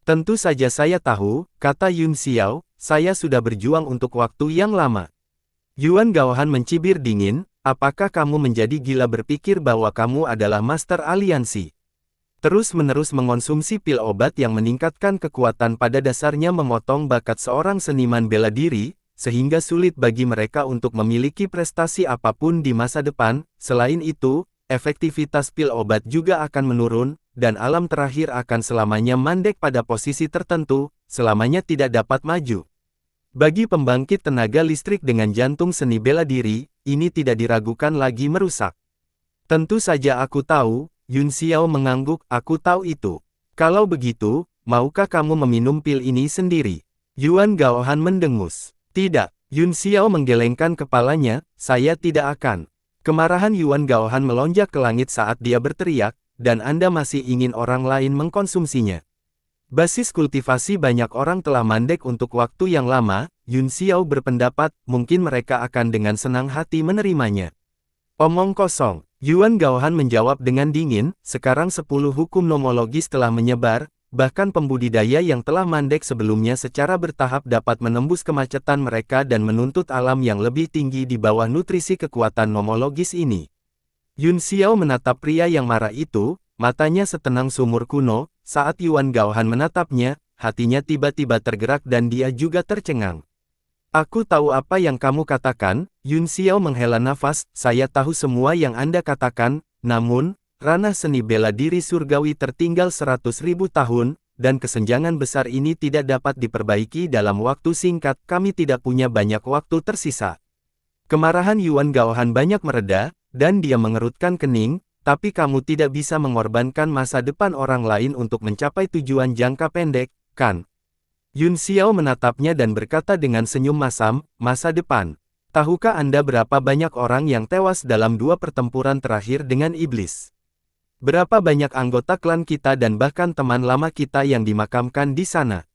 Tentu saja saya tahu, kata Yun Xiao, saya sudah berjuang untuk waktu yang lama. Yuan Gaohan mencibir dingin, apakah kamu menjadi gila berpikir bahwa kamu adalah master aliansi? Terus-menerus mengonsumsi pil obat yang meningkatkan kekuatan pada dasarnya memotong bakat seorang seniman bela diri, sehingga sulit bagi mereka untuk memiliki prestasi apapun di masa depan. Selain itu, efektivitas pil obat juga akan menurun, dan alam terakhir akan selamanya mandek pada posisi tertentu, selamanya tidak dapat maju. Bagi pembangkit tenaga listrik dengan jantung seni bela diri, ini tidak diragukan lagi merusak. Tentu saja aku tahu, Yun Xiao mengangguk, aku tahu itu. Kalau begitu, maukah kamu meminum pil ini sendiri? Yuan Gaohan mendengus. Tidak, Yun Xiao menggelengkan kepalanya, saya tidak akan. Kemarahan Yuan Gaohan melonjak ke langit saat dia berteriak, dan Anda masih ingin orang lain mengkonsumsinya. Basis kultivasi banyak orang telah mandek untuk waktu yang lama, Yun Xiao berpendapat, mungkin mereka akan dengan senang hati menerimanya. Omong kosong, Yuan Gaohan menjawab dengan dingin, sekarang 10 hukum nomologis telah menyebar, bahkan pembudidaya yang telah mandek sebelumnya secara bertahap dapat menembus kemacetan mereka dan menuntut alam yang lebih tinggi di bawah nutrisi kekuatan nomologis ini. Yun Xiao menatap pria yang marah itu, matanya setenang sumur kuno. Saat Yuan Gaohan menatapnya, hatinya tiba-tiba tergerak dan dia juga tercengang. Aku tahu apa yang kamu katakan, Yun Xiao menghela nafas, saya tahu semua yang Anda katakan, namun, ranah seni bela diri surgawi tertinggal 100.000 tahun, dan kesenjangan besar ini tidak dapat diperbaiki dalam waktu singkat, kami tidak punya banyak waktu tersisa. Kemarahan Yuan Gaohan banyak mereda, dan dia mengerutkan kening, tapi kamu tidak bisa mengorbankan masa depan orang lain untuk mencapai tujuan jangka pendek, kan? Yun Xiao menatapnya dan berkata dengan senyum masam, masa depan. Tahukah Anda berapa banyak orang yang tewas dalam 2 pertempuran terakhir dengan iblis? Berapa banyak anggota klan kita dan bahkan teman lama kita yang dimakamkan di sana?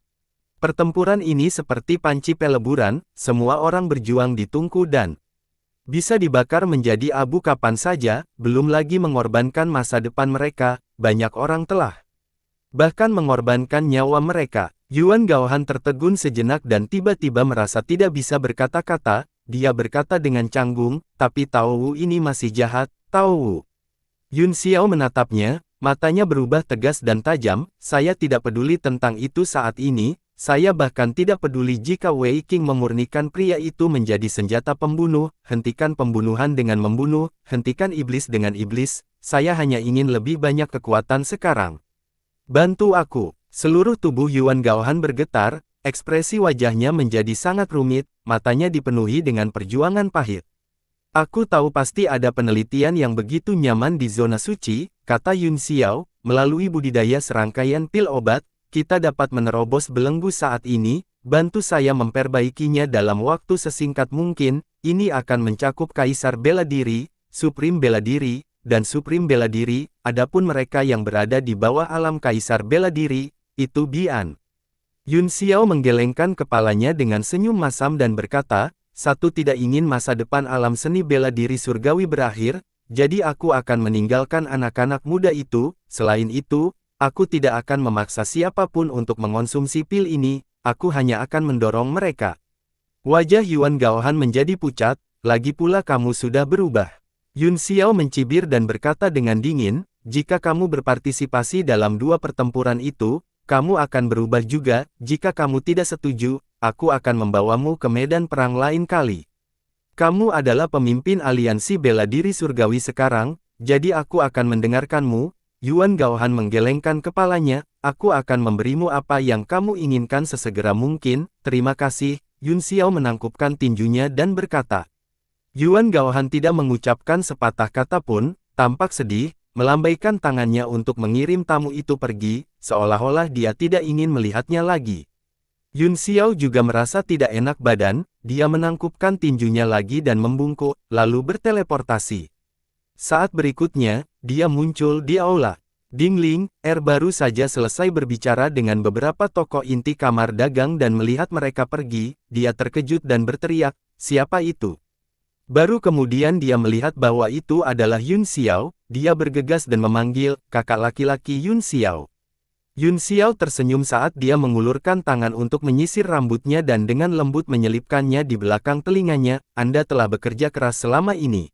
Pertempuran ini seperti panci peleburan, semua orang berjuang di tungku dan bisa dibakar menjadi abu kapan saja, belum lagi mengorbankan masa depan mereka, banyak orang telah bahkan mengorbankan nyawa mereka. Yuan Gaohan tertegun sejenak dan tiba-tiba merasa tidak bisa berkata-kata, dia berkata dengan canggung, tapi Tao Wu ini masih jahat, Tao Wu. Yun Xiao menatapnya, matanya berubah tegas dan tajam, saya tidak peduli tentang itu saat ini, saya bahkan tidak peduli jika Wei Qing memurnikan pria itu menjadi senjata pembunuh, hentikan pembunuhan dengan membunuh, hentikan iblis dengan iblis, saya hanya ingin lebih banyak kekuatan sekarang. Bantu aku. Seluruh tubuh Yuan Gaohan bergetar, ekspresi wajahnya menjadi sangat rumit, matanya dipenuhi dengan perjuangan pahit. Aku tahu pasti ada penelitian yang begitu nyaman di zona suci, kata Yun Xiao, melalui budidaya serangkaian pil obat, kita dapat menerobos belenggu saat ini, bantu saya memperbaikinya dalam waktu sesingkat mungkin, ini akan mencakup Kaisar Bela Diri, Supreme Bela Diri, dan Supreme Bela Diri, adapun mereka yang berada di bawah alam Kaisar Bela Diri, itu Bian. Yun Xiao menggelengkan kepalanya dengan senyum masam dan berkata, satu tidak ingin masa depan alam seni bela diri surgawi berakhir, jadi aku akan meninggalkan anak-anak muda itu, selain itu, aku tidak akan memaksa siapapun untuk mengonsumsi pil ini, aku hanya akan mendorong mereka. Wajah Yuan Gaohan menjadi pucat, lagi pula kamu sudah berubah. Yun Xiao mencibir dan berkata dengan dingin, jika kamu berpartisipasi dalam 2 pertempuran itu, kamu akan berubah juga, jika kamu tidak setuju, aku akan membawamu ke medan perang lain kali. Kamu adalah pemimpin aliansi bela diri surgawi sekarang, jadi aku akan mendengarkanmu. Yuan Gaohan menggelengkan kepalanya, aku akan memberimu apa yang kamu inginkan sesegera mungkin, terima kasih. Yun Xiao menangkupkan tinjunya dan berkata. Yuan Gaohan tidak mengucapkan sepatah kata pun, tampak sedih, melambaikan tangannya untuk mengirim tamu itu pergi, seolah-olah dia tidak ingin melihatnya lagi. Yun Xiao juga merasa tidak enak badan, dia menangkupkan tinjunya lagi dan membungkuk, lalu berteleportasi. Saat berikutnya, dia muncul di aula. Dingling, baru saja selesai berbicara dengan beberapa tokoh inti kamar dagang dan melihat mereka pergi, dia terkejut dan berteriak, siapa itu? Baru kemudian dia melihat bahwa itu adalah Yun Xiao, dia bergegas dan memanggil, kakak laki-laki Yun Xiao. Yun Xiao tersenyum saat dia mengulurkan tangan untuk menyisir rambutnya dan dengan lembut menyelipkannya di belakang telinganya, Anda telah bekerja keras selama ini.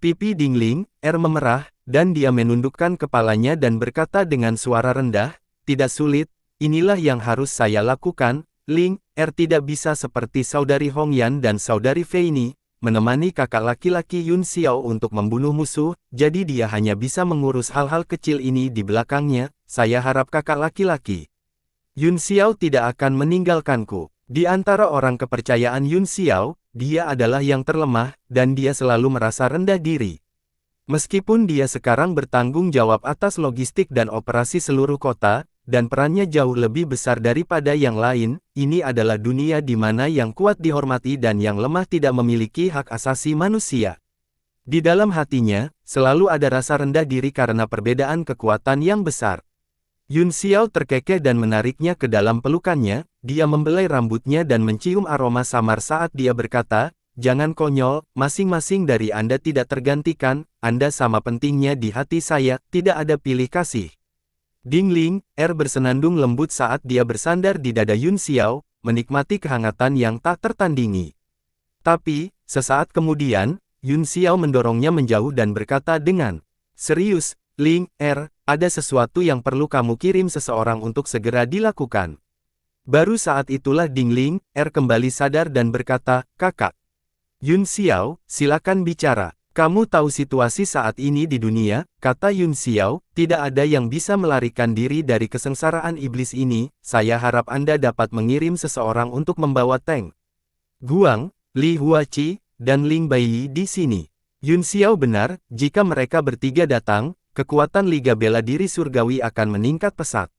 Pipi Dingling, memerah, dan dia menundukkan kepalanya dan berkata dengan suara rendah, tidak sulit, inilah yang harus saya lakukan, Ling, tidak bisa seperti saudari Hong Yan dan saudari Fei Ni, menemani kakak laki-laki Yun Xiao untuk membunuh musuh, jadi dia hanya bisa mengurus hal-hal kecil ini di belakangnya, saya harap kakak laki-laki Yun Xiao tidak akan meninggalkanku. Di antara orang kepercayaan Yun Xiao, dia adalah yang terlemah, dan dia selalu merasa rendah diri. Meskipun dia sekarang bertanggung jawab atas logistik dan operasi seluruh kota, dan perannya jauh lebih besar daripada yang lain, ini adalah dunia di mana yang kuat dihormati dan yang lemah tidak memiliki hak asasi manusia. Di dalam hatinya, selalu ada rasa rendah diri karena perbedaan kekuatan yang besar. Yun Xiao terkekeh dan menariknya ke dalam pelukannya, dia membelai rambutnya dan mencium aroma samar saat dia berkata, jangan konyol, masing-masing dari Anda tidak tergantikan, Anda sama pentingnya di hati saya, tidak ada pilih kasih. Dingling, bersenandung lembut saat dia bersandar di dada Yun Xiao, menikmati kehangatan yang tak tertandingi. Tapi, sesaat kemudian, Yun Xiao mendorongnya menjauh dan berkata dengan serius, Ling, ada sesuatu yang perlu kamu kirim seseorang untuk segera dilakukan. Baru saat itulah Dingling, kembali sadar dan berkata, kakak. Yun Xiao, silakan bicara. Kamu tahu situasi saat ini di dunia, kata Yun Xiao, tidak ada yang bisa melarikan diri dari kesengsaraan iblis ini, saya harap Anda dapat mengirim seseorang untuk membawa Teng Guang, Li Huaqi, dan Ling Baiyi di sini. Yun Xiao benar, jika mereka bertiga datang, kekuatan Liga Bela Diri Surgawi akan meningkat pesat.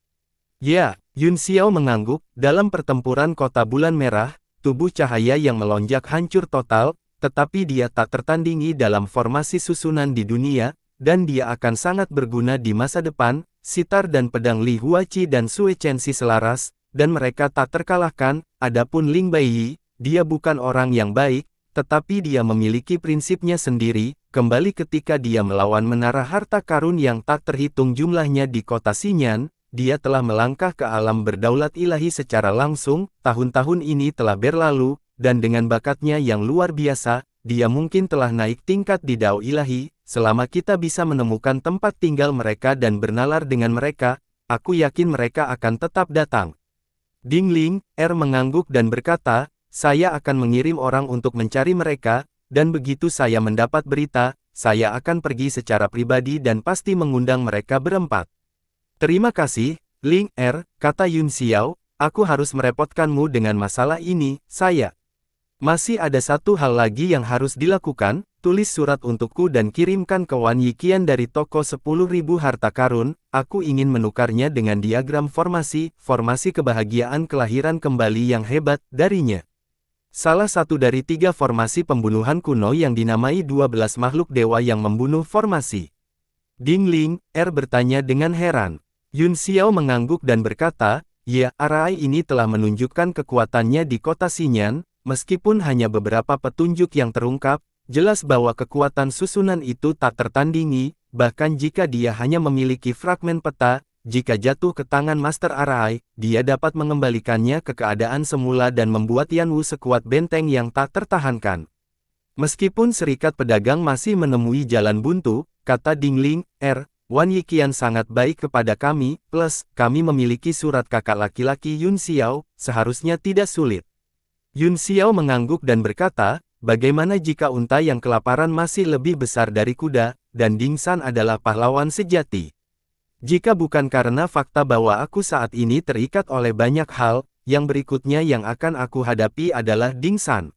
Ya, Yun Xiao mengangguk, dalam pertempuran Kota Bulan Merah, tubuh cahaya yang melonjak hancur total, tetapi dia tak tertandingi dalam formasi susunan di dunia, dan dia akan sangat berguna di masa depan, sitar dan pedang Li Huaqi dan Sui Chenxi selaras, dan mereka tak terkalahkan, adapun Ling Baiyi, dia bukan orang yang baik, tetapi dia memiliki prinsipnya sendiri, kembali ketika dia melawan menara harta karun yang tak terhitung jumlahnya di kota Xinyan, dia telah melangkah ke alam berdaulat ilahi secara langsung, tahun-tahun ini telah berlalu, dan dengan bakatnya yang luar biasa, dia mungkin telah naik tingkat di Dao Ilahi, selama kita bisa menemukan tempat tinggal mereka dan bernalar dengan mereka, aku yakin mereka akan tetap datang. Dingling, mengangguk dan berkata, saya akan mengirim orang untuk mencari mereka, dan begitu saya mendapat berita, saya akan pergi secara pribadi dan pasti mengundang mereka berempat. Terima kasih, Ling, kata Yun Xiao, aku harus merepotkanmu dengan masalah ini, saya. Masih ada satu hal lagi yang harus dilakukan, tulis surat untukku dan kirimkan ke Wan Yiqian dari toko 10.000 harta karun, aku ingin menukarnya dengan diagram formasi kebahagiaan kelahiran kembali yang hebat, darinya. Salah satu dari 3 formasi pembunuhan kuno yang dinamai 12 makhluk dewa yang membunuh formasi. Dingling, bertanya dengan heran. Yun Xiao mengangguk dan berkata, ya, arai ini telah menunjukkan kekuatannya di kota Xinyan. Meskipun hanya beberapa petunjuk yang terungkap, jelas bahwa kekuatan susunan itu tak tertandingi, bahkan jika dia hanya memiliki fragmen peta, jika jatuh ke tangan Master Arai, dia dapat mengembalikannya ke keadaan semula dan membuat Yanwu sekuat benteng yang tak tertahankan. Meskipun serikat pedagang masih menemui jalan buntu, kata Dingling, Wan Yiqian sangat baik kepada kami, plus, kami memiliki surat kakak laki-laki Yun Xiao, seharusnya tidak sulit. Yun Xiao mengangguk dan berkata, bagaimana jika unta yang kelaparan masih lebih besar dari kuda, dan Dingsan adalah pahlawan sejati? Jika bukan karena fakta bahwa aku saat ini terikat oleh banyak hal, yang berikutnya yang akan aku hadapi adalah Dingsan.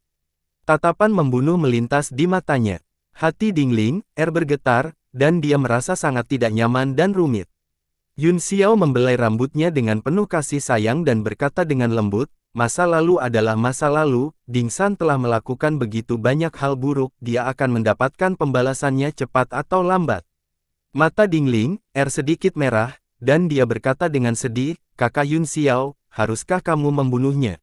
Tatapan membunuh melintas di matanya. Hati Dingling, bergetar, dan dia merasa sangat tidak nyaman dan rumit. Yun Xiao membelai rambutnya dengan penuh kasih sayang dan berkata dengan lembut, masa lalu adalah masa lalu, Dingsan telah melakukan begitu banyak hal buruk, dia akan mendapatkan pembalasannya cepat atau lambat. Mata Dingling, sedikit merah, dan dia berkata dengan sedih, kakak Yun Xiao, haruskah kamu membunuhnya?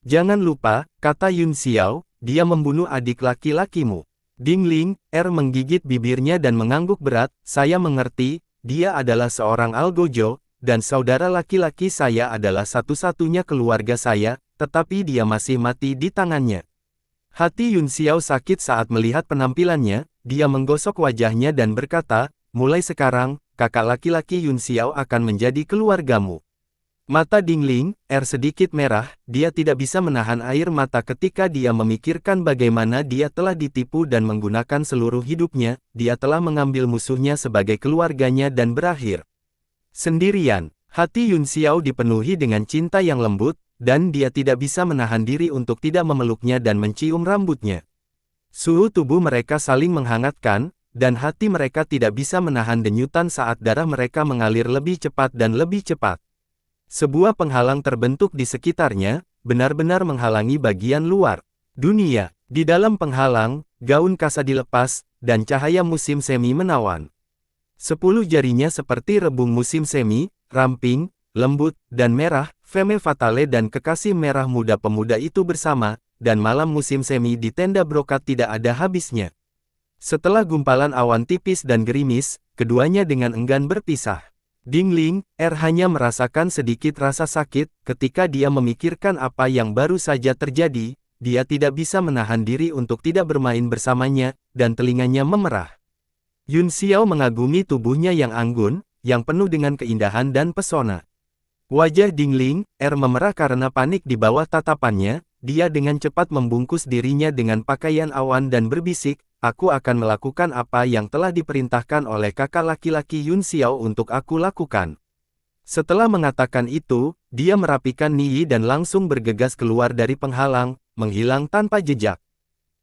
Jangan lupa, kata Yun Xiao, dia membunuh adik laki-lakimu. Dingling, menggigit bibirnya dan mengangguk berat, saya mengerti, dia adalah seorang algojo, dan saudara laki-laki saya adalah satu-satunya keluarga saya, tetapi dia masih mati di tangannya. Hati Yun Xiao sakit saat melihat penampilannya, dia menggosok wajahnya dan berkata, mulai sekarang, kakak laki-laki Yun Xiao akan menjadi keluargamu. Mata Dingling, sedikit merah, dia tidak bisa menahan air mata ketika dia memikirkan bagaimana dia telah ditipu dan menggunakan seluruh hidupnya, dia telah mengambil musuhnya sebagai keluarganya dan berakhir sendirian. Hati Yun Xiao dipenuhi dengan cinta yang lembut, dan dia tidak bisa menahan diri untuk tidak memeluknya dan mencium rambutnya. Suhu tubuh mereka saling menghangatkan, dan hati mereka tidak bisa menahan denyutan saat darah mereka mengalir lebih cepat dan lebih cepat. Sebuah penghalang terbentuk di sekitarnya, benar-benar menghalangi bagian luar dunia. Di dalam penghalang, gaun kasa dilepas, dan cahaya musim semi menawan. 10 jarinya seperti rebung musim semi, ramping, lembut, dan merah, Femme Fatale dan kekasih merah muda pemuda itu bersama, dan malam musim semi di tenda brokat tidak ada habisnya. Setelah gumpalan awan tipis dan gerimis, keduanya dengan enggan berpisah. Dingling, hanya merasakan sedikit rasa sakit, ketika dia memikirkan apa yang baru saja terjadi, dia tidak bisa menahan diri untuk tidak bermain bersamanya, dan telinganya memerah. Yun Xiao mengagumi tubuhnya yang anggun, yang penuh dengan keindahan dan pesona. Wajah Dingling, memerah karena panik di bawah tatapannya, dia dengan cepat membungkus dirinya dengan pakaian awan dan berbisik, aku akan melakukan apa yang telah diperintahkan oleh kakak laki-laki Yun Xiao untuk aku lakukan. Setelah mengatakan itu, dia merapikan Niyi dan langsung bergegas keluar dari penghalang, menghilang tanpa jejak.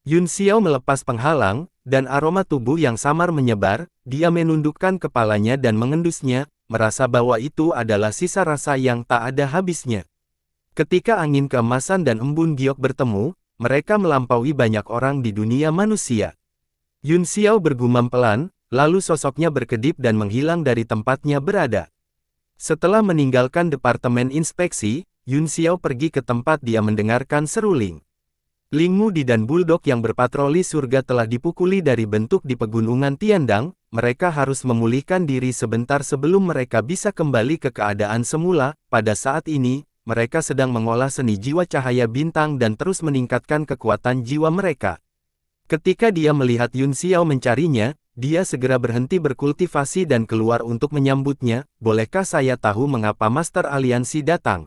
Yun Xiao melepas penghalang, dan aroma tubuh yang samar menyebar, dia menundukkan kepalanya dan mengendusnya, merasa bahwa itu adalah sisa rasa yang tak ada habisnya. Ketika angin keemasan dan embun giok bertemu, mereka melampaui banyak orang di dunia manusia. Yun Xiao bergumam pelan, lalu sosoknya berkedip dan menghilang dari tempatnya berada. Setelah meninggalkan departemen inspeksi, Yun Xiao pergi ke tempat dia mendengarkan seruling. Ling Mudi dan Bulldog yang berpatroli surga telah dipukuli dari bentuk di pegunungan Tiandang, mereka harus memulihkan diri sebentar sebelum mereka bisa kembali ke keadaan semula. Pada saat ini, mereka sedang mengolah seni jiwa cahaya bintang dan terus meningkatkan kekuatan jiwa mereka. Ketika dia melihat Yun Xiao mencarinya, dia segera berhenti berkultivasi dan keluar untuk menyambutnya. Bolehkah saya tahu mengapa Master Aliansi datang?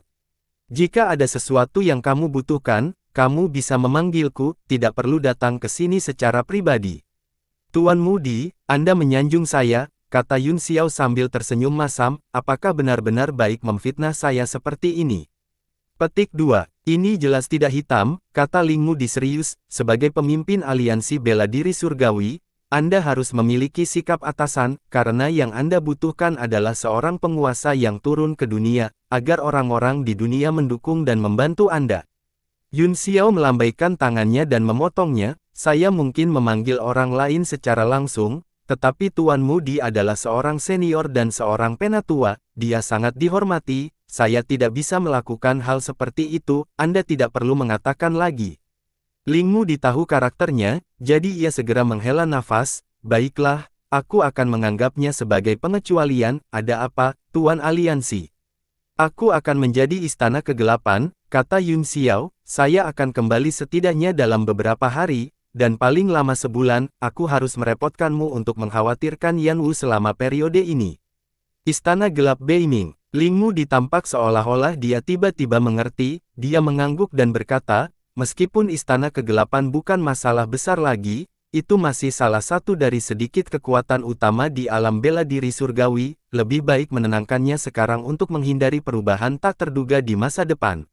Jika ada sesuatu yang kamu butuhkan, kamu bisa memanggilku, tidak perlu datang ke sini secara pribadi. Tuan Mudi, Anda menyanjung saya, kata Yun Xiao sambil tersenyum masam, apakah benar-benar baik memfitnah saya seperti ini? Petik 2. Ini jelas tidak hitam, kata Ling Mudi serius, sebagai pemimpin aliansi bela diri surgawi, Anda harus memiliki sikap atasan, karena yang Anda butuhkan adalah seorang penguasa yang turun ke dunia, agar orang-orang di dunia mendukung dan membantu Anda. Yun Xiao melambaikan tangannya dan memotongnya, saya mungkin memanggil orang lain secara langsung, tetapi Tuan Mudi adalah seorang senior dan seorang penatua, dia sangat dihormati. Saya tidak bisa melakukan hal seperti itu, Anda tidak perlu mengatakan lagi. Ling Mudi tahu karakternya, jadi ia segera menghela nafas, baiklah, aku akan menganggapnya sebagai pengecualian, ada apa, Tuan Aliansi? Aku akan menjadi istana kegelapan, kata Yun Xiao, saya akan kembali setidaknya dalam beberapa hari, dan paling lama sebulan, aku harus merepotkanmu untuk mengkhawatirkan Yan Wu selama periode ini. Istana Gelap Beiming. Ling Mudi tampak seolah-olah dia tiba-tiba mengerti, dia mengangguk dan berkata, meskipun istana kegelapan bukan masalah besar lagi, itu masih salah satu dari sedikit kekuatan utama di alam bela diri surgawi, lebih baik menenangkannya sekarang untuk menghindari perubahan tak terduga di masa depan.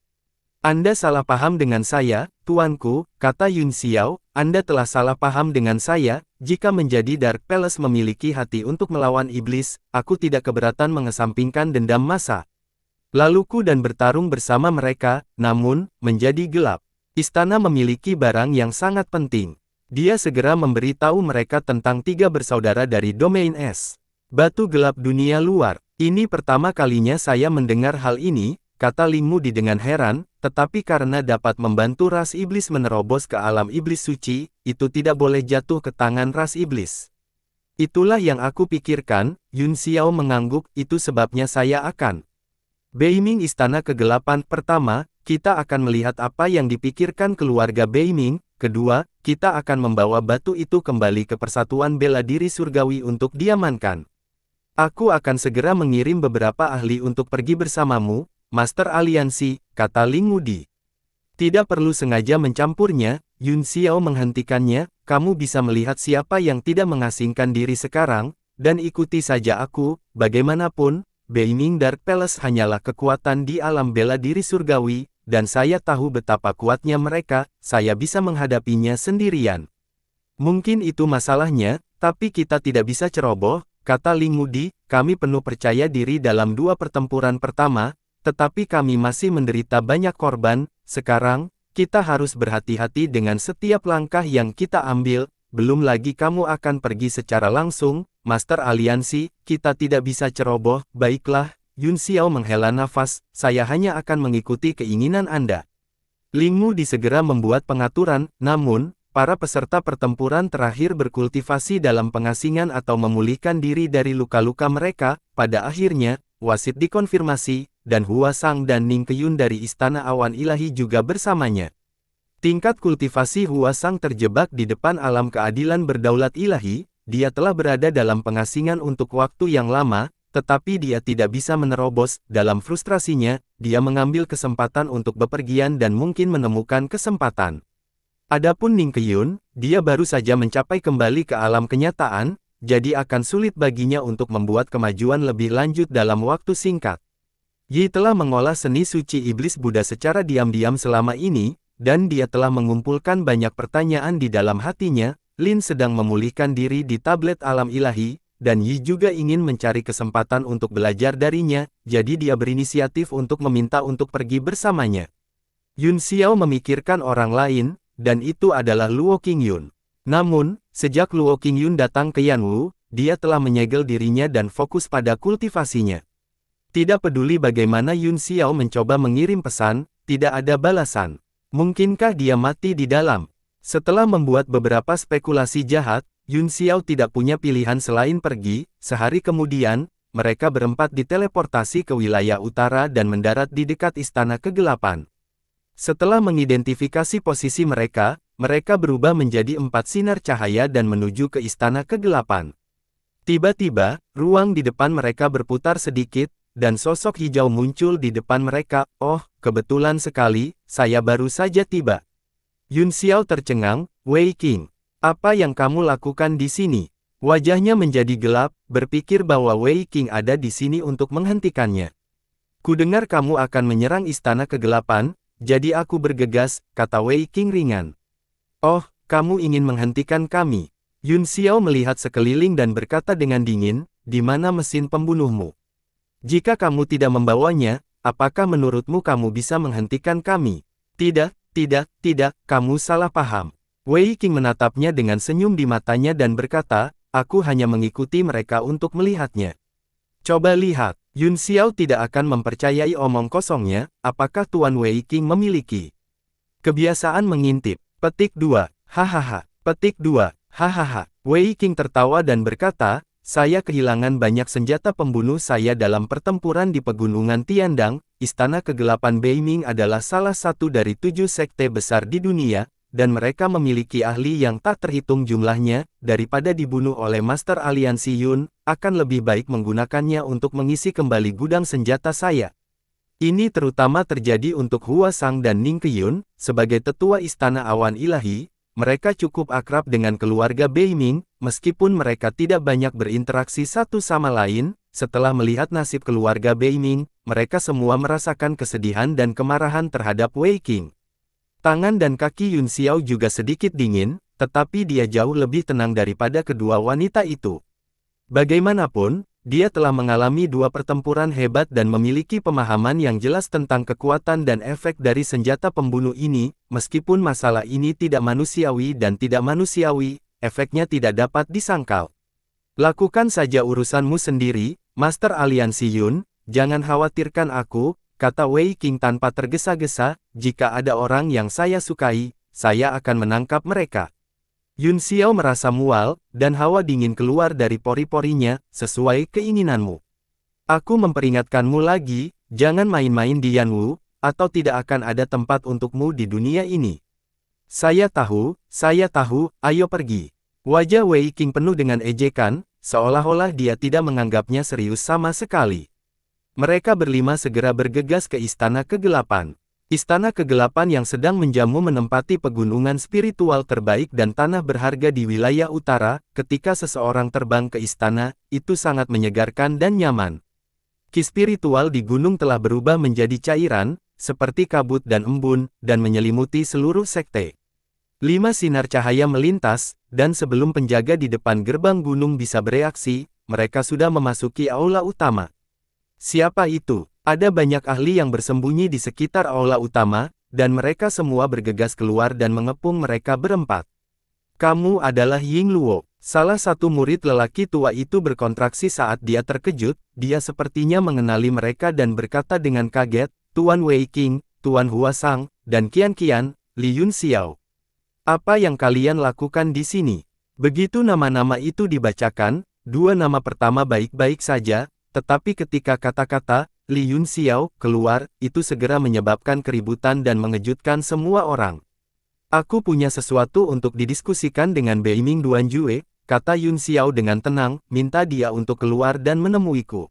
Anda salah paham dengan saya, tuanku, kata Yun Xiao, Anda telah salah paham dengan saya, jika menjadi Dark Palace memiliki hati untuk melawan iblis, aku tidak keberatan mengesampingkan dendam masa laluku dan bertarung bersama mereka, namun, menjadi gelap. Istana memiliki barang yang sangat penting. Dia segera memberitahu mereka tentang 3 bersaudara dari domain es. Batu gelap dunia luar. Ini pertama kalinya saya mendengar hal ini, kata Ling Mudi dengan heran, tetapi karena dapat membantu ras iblis menerobos ke alam iblis suci, itu tidak boleh jatuh ke tangan ras iblis. Itulah yang aku pikirkan, Yun Xiao mengangguk, itu sebabnya saya akan Beiming Istana Kegelapan. Pertama, kita akan melihat apa yang dipikirkan keluarga Beiming. Kedua, kita akan membawa batu itu kembali ke Persatuan Bela Diri Surgawi untuk diamankan. Aku akan segera mengirim beberapa ahli untuk pergi bersamamu, Master Aliansi, kata Ling Wudi. Tidak perlu sengaja mencampurnya, Yun Xiao menghentikannya, kamu bisa melihat siapa yang tidak mengasingkan diri sekarang, dan ikuti saja aku, bagaimanapun, Beiming Dark Palace hanyalah kekuatan di alam bela diri surgawi, dan saya tahu betapa kuatnya mereka, saya bisa menghadapinya sendirian. Mungkin itu masalahnya, tapi kita tidak bisa ceroboh, kata Ling Wudi, kami penuh percaya diri dalam dua pertempuran pertama, tetapi kami masih menderita banyak korban. Sekarang, kita harus berhati-hati dengan setiap langkah yang kita ambil, belum lagi kamu akan pergi secara langsung, Master Aliansi, kita tidak bisa ceroboh. Baiklah, Yun Xiao menghela nafas, saya hanya akan mengikuti keinginan Anda. Ling Wudi segera membuat pengaturan, namun, para peserta pertempuran terakhir berkultivasi dalam pengasingan atau memulihkan diri dari luka-luka mereka. Pada akhirnya, wasit dikonfirmasi, dan Hua Sang dan Ning Qiyun dari Istana Awan Ilahi juga bersamanya. Tingkat kultivasi Hua Sang terjebak di depan alam keadilan berdaulat ilahi, dia telah berada dalam pengasingan untuk waktu yang lama, tetapi dia tidak bisa menerobos. Dalam frustrasinya, dia mengambil kesempatan untuk bepergian dan mungkin menemukan kesempatan. Adapun Ning Qiyun, dia baru saja mencapai kembali ke alam kenyataan, jadi akan sulit baginya untuk membuat kemajuan lebih lanjut dalam waktu singkat. Yi telah mengolah seni suci iblis Buddha secara diam-diam selama ini, dan dia telah mengumpulkan banyak pertanyaan di dalam hatinya. Lin sedang memulihkan diri di tablet alam ilahi, dan Yi juga ingin mencari kesempatan untuk belajar darinya, jadi dia berinisiatif untuk meminta untuk pergi bersamanya. Yun Xiao memikirkan orang lain, dan itu adalah Luo Qingyun. Namun, sejak Luo Qingyun datang ke Yanwu, dia telah menyegel dirinya dan fokus pada kultivasinya. Tidak peduli bagaimana Yun Xiao mencoba mengirim pesan, tidak ada balasan. Mungkinkah dia mati di dalam? Setelah membuat beberapa spekulasi jahat, Yun Xiao tidak punya pilihan selain pergi. Sehari kemudian, mereka berempat diteleportasi ke wilayah utara dan mendarat di dekat Istana Kegelapan. Setelah mengidentifikasi posisi mereka berubah menjadi 4 sinar cahaya dan menuju ke Istana Kegelapan. Tiba-tiba, ruang di depan mereka berputar sedikit, dan sosok hijau muncul di depan mereka. Oh, kebetulan sekali, saya baru saja tiba. Yun Xiao tercengang, Wei Qing. Apa yang kamu lakukan di sini? Wajahnya menjadi gelap, berpikir bahwa Wei Qing ada di sini untuk menghentikannya. Kudengar kamu akan menyerang Istana Kegelapan, jadi aku bergegas, kata Wei Qing ringan. Oh, kamu ingin menghentikan kami. Yun Xiao melihat sekeliling dan berkata dengan dingin, di mana mesin pembunuhmu? Jika kamu tidak membawanya, apakah menurutmu kamu bisa menghentikan kami? Tidak, kamu salah paham. Wei Qing menatapnya dengan senyum di matanya dan berkata, aku hanya mengikuti mereka untuk melihatnya. Coba lihat, Yun Xiao tidak akan mempercayai omong kosongnya, apakah Tuan Wei Qing memiliki kebiasaan mengintip. Petik 2, hahaha, petik 2, hahaha. Wei Qing tertawa dan berkata, saya kehilangan banyak senjata pembunuh saya dalam pertempuran di Pegunungan Tiandang. Istana Kegelapan Beiming adalah salah satu dari 7 sekte besar di dunia, dan mereka memiliki ahli yang tak terhitung jumlahnya. Daripada dibunuh oleh Master Aliansi Yun, akan lebih baik menggunakannya untuk mengisi kembali gudang senjata saya. Ini terutama terjadi untuk Hua Sang dan Ning Qiyun, sebagai tetua Istana Awan Ilahi. Mereka cukup akrab dengan keluarga Beiming, meskipun mereka tidak banyak berinteraksi satu sama lain. Setelah melihat nasib keluarga Beiming, mereka semua merasakan kesedihan dan kemarahan terhadap Wei Qing. Tangan dan kaki Yun Xiao juga sedikit dingin, tetapi dia jauh lebih tenang daripada kedua wanita itu. Bagaimanapun, dia telah mengalami 2 pertempuran hebat dan memiliki pemahaman yang jelas tentang kekuatan dan efek dari senjata pembunuh ini. Meskipun masalah ini tidak manusiawi dan tidak manusiawi, efeknya tidak dapat disangkal. Lakukan saja urusanmu sendiri, Master Aliansi Yun, jangan khawatirkan aku. kata Wei Qing tanpa tergesa-gesa, jika ada orang yang saya sukai, saya akan menangkap mereka. Yun Xiao merasa mual, dan hawa dingin keluar dari pori-porinya, sesuai keinginanmu. Aku memperingatkanmu lagi, jangan main-main di Yanwu, atau tidak akan ada tempat untukmu di dunia ini. Saya tahu, ayo pergi. Wajah Wei Qing penuh dengan ejekan, seolah-olah dia tidak menganggapnya serius sama sekali. Mereka berlima segera bergegas ke Istana Kegelapan. Istana Kegelapan yang sedang menjamu menempati pegunungan spiritual terbaik dan tanah berharga di wilayah utara. Ketika seseorang terbang ke istana, itu sangat menyegarkan dan nyaman. Ki spiritual di gunung telah berubah menjadi cairan, seperti kabut dan embun, dan menyelimuti seluruh sekte. 5 sinar cahaya melintas, dan sebelum penjaga di depan gerbang gunung bisa bereaksi, mereka sudah memasuki aula utama. Siapa itu? Ada banyak ahli yang bersembunyi di sekitar aula utama, dan mereka semua bergegas keluar dan mengepung mereka berempat. Kamu adalah Ying Luo. Salah satu murid lelaki tua itu berkontraksi saat dia terkejut, dia sepertinya mengenali mereka dan berkata dengan kaget, Tuan Wei Qing, Tuan Hua Sang, dan Qian Qian, Li Yun Xiao. Apa yang kalian lakukan di sini? Begitu nama-nama itu dibacakan, 2 nama pertama baik-baik saja, tetapi ketika kata-kata Li Yun Xiao keluar, itu segera menyebabkan keributan dan mengejutkan semua orang. Aku punya sesuatu untuk didiskusikan dengan Beiming Duanjue, kata Yun Xiao dengan tenang, minta dia untuk keluar dan menemuiku.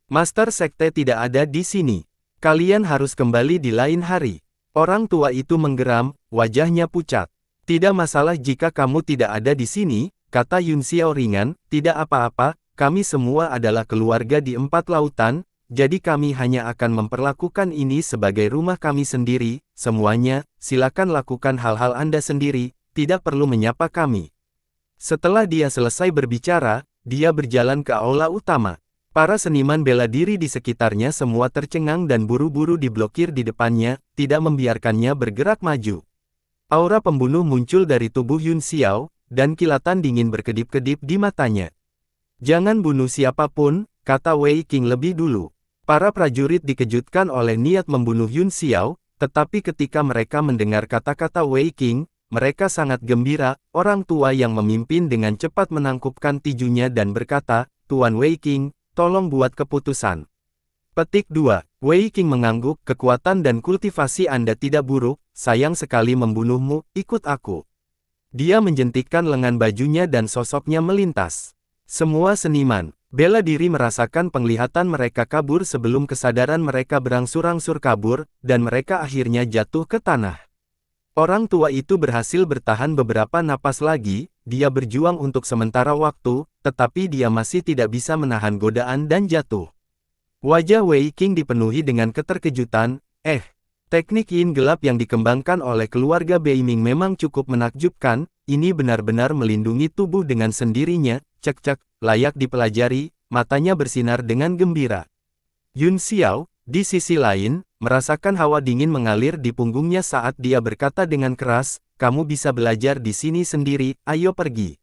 Master Sekte tidak ada di sini. Kalian harus kembali di lain hari. Orang tua itu menggeram, wajahnya pucat. Tidak masalah jika kamu tidak ada di sini, kata Yun Xiao ringan, tidak apa-apa, kami semua adalah keluarga di 4 lautan, jadi kami hanya akan memperlakukan ini sebagai rumah kami sendiri, semuanya, silakan lakukan hal-hal Anda sendiri, tidak perlu menyapa kami. Setelah dia selesai berbicara, dia berjalan ke aula utama. Para seniman bela diri di sekitarnya semua tercengang dan buru-buru diblokir di depannya, tidak membiarkannya bergerak maju. Aura pembunuh muncul dari tubuh Yun Xiao, dan kilatan dingin berkedip-kedip di matanya. Jangan bunuh siapapun, kata Wei Qing lebih dulu. Para prajurit dikejutkan oleh niat membunuh Yun Xiao, tetapi ketika mereka mendengar kata-kata Wei Qing, mereka sangat gembira. Orang tua yang memimpin dengan cepat menangkupkan tijunya dan berkata, Tuan Wei Qing, tolong buat keputusan. Petik 2. Wei Qing mengangguk, kekuatan dan kultivasi Anda tidak buruk, sayang sekali membunuhmu, ikut aku. Dia menjentikkan lengan bajunya dan sosoknya melintas. Semua seniman bela diri merasakan penglihatan mereka kabur sebelum kesadaran mereka berangsur-angsur kabur, dan mereka akhirnya jatuh ke tanah. Orang tua itu berhasil bertahan beberapa napas lagi, dia berjuang untuk sementara waktu, tetapi dia masih tidak bisa menahan godaan dan jatuh. Wajah Wei Qing dipenuhi dengan keterkejutan, teknik yin gelap yang dikembangkan oleh keluarga Beiming memang cukup menakjubkan, ini benar-benar melindungi tubuh dengan sendirinya, cek-cek, layak dipelajari, matanya bersinar dengan gembira. Yun Xiao, di sisi lain, merasakan hawa dingin mengalir di punggungnya saat dia berkata dengan keras, kamu bisa belajar di sini sendiri, ayo pergi.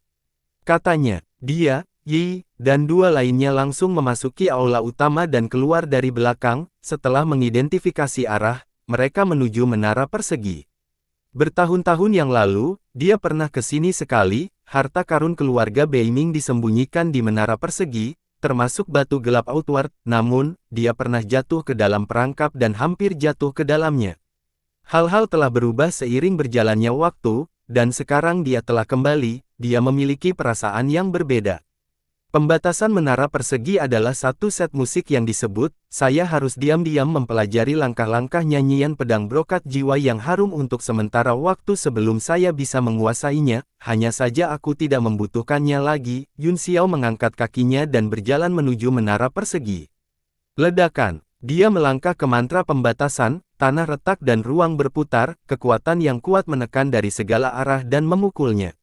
Katanya, dia, Yi, dan 2 lainnya langsung memasuki aula utama dan keluar dari belakang, setelah mengidentifikasi arah, mereka menuju menara persegi. Bertahun-tahun yang lalu, dia pernah ke sini sekali, harta karun keluarga Beiming disembunyikan di menara persegi, termasuk batu gelap outward, namun, dia pernah jatuh ke dalam perangkap dan hampir jatuh ke dalamnya. Hal-hal telah berubah seiring berjalannya waktu, dan sekarang dia telah kembali, dia memiliki perasaan yang berbeda. Pembatasan menara persegi adalah satu set musik yang disebut, saya harus diam-diam mempelajari langkah-langkah nyanyian pedang brokat jiwa yang harum untuk sementara waktu sebelum saya bisa menguasainya, hanya saja aku tidak membutuhkannya lagi. Yun Xiao mengangkat kakinya dan berjalan menuju menara persegi. Ledakan. Dia melangkah ke mantra pembatasan, tanah retak dan ruang berputar, kekuatan yang kuat menekan dari segala arah dan memukulnya.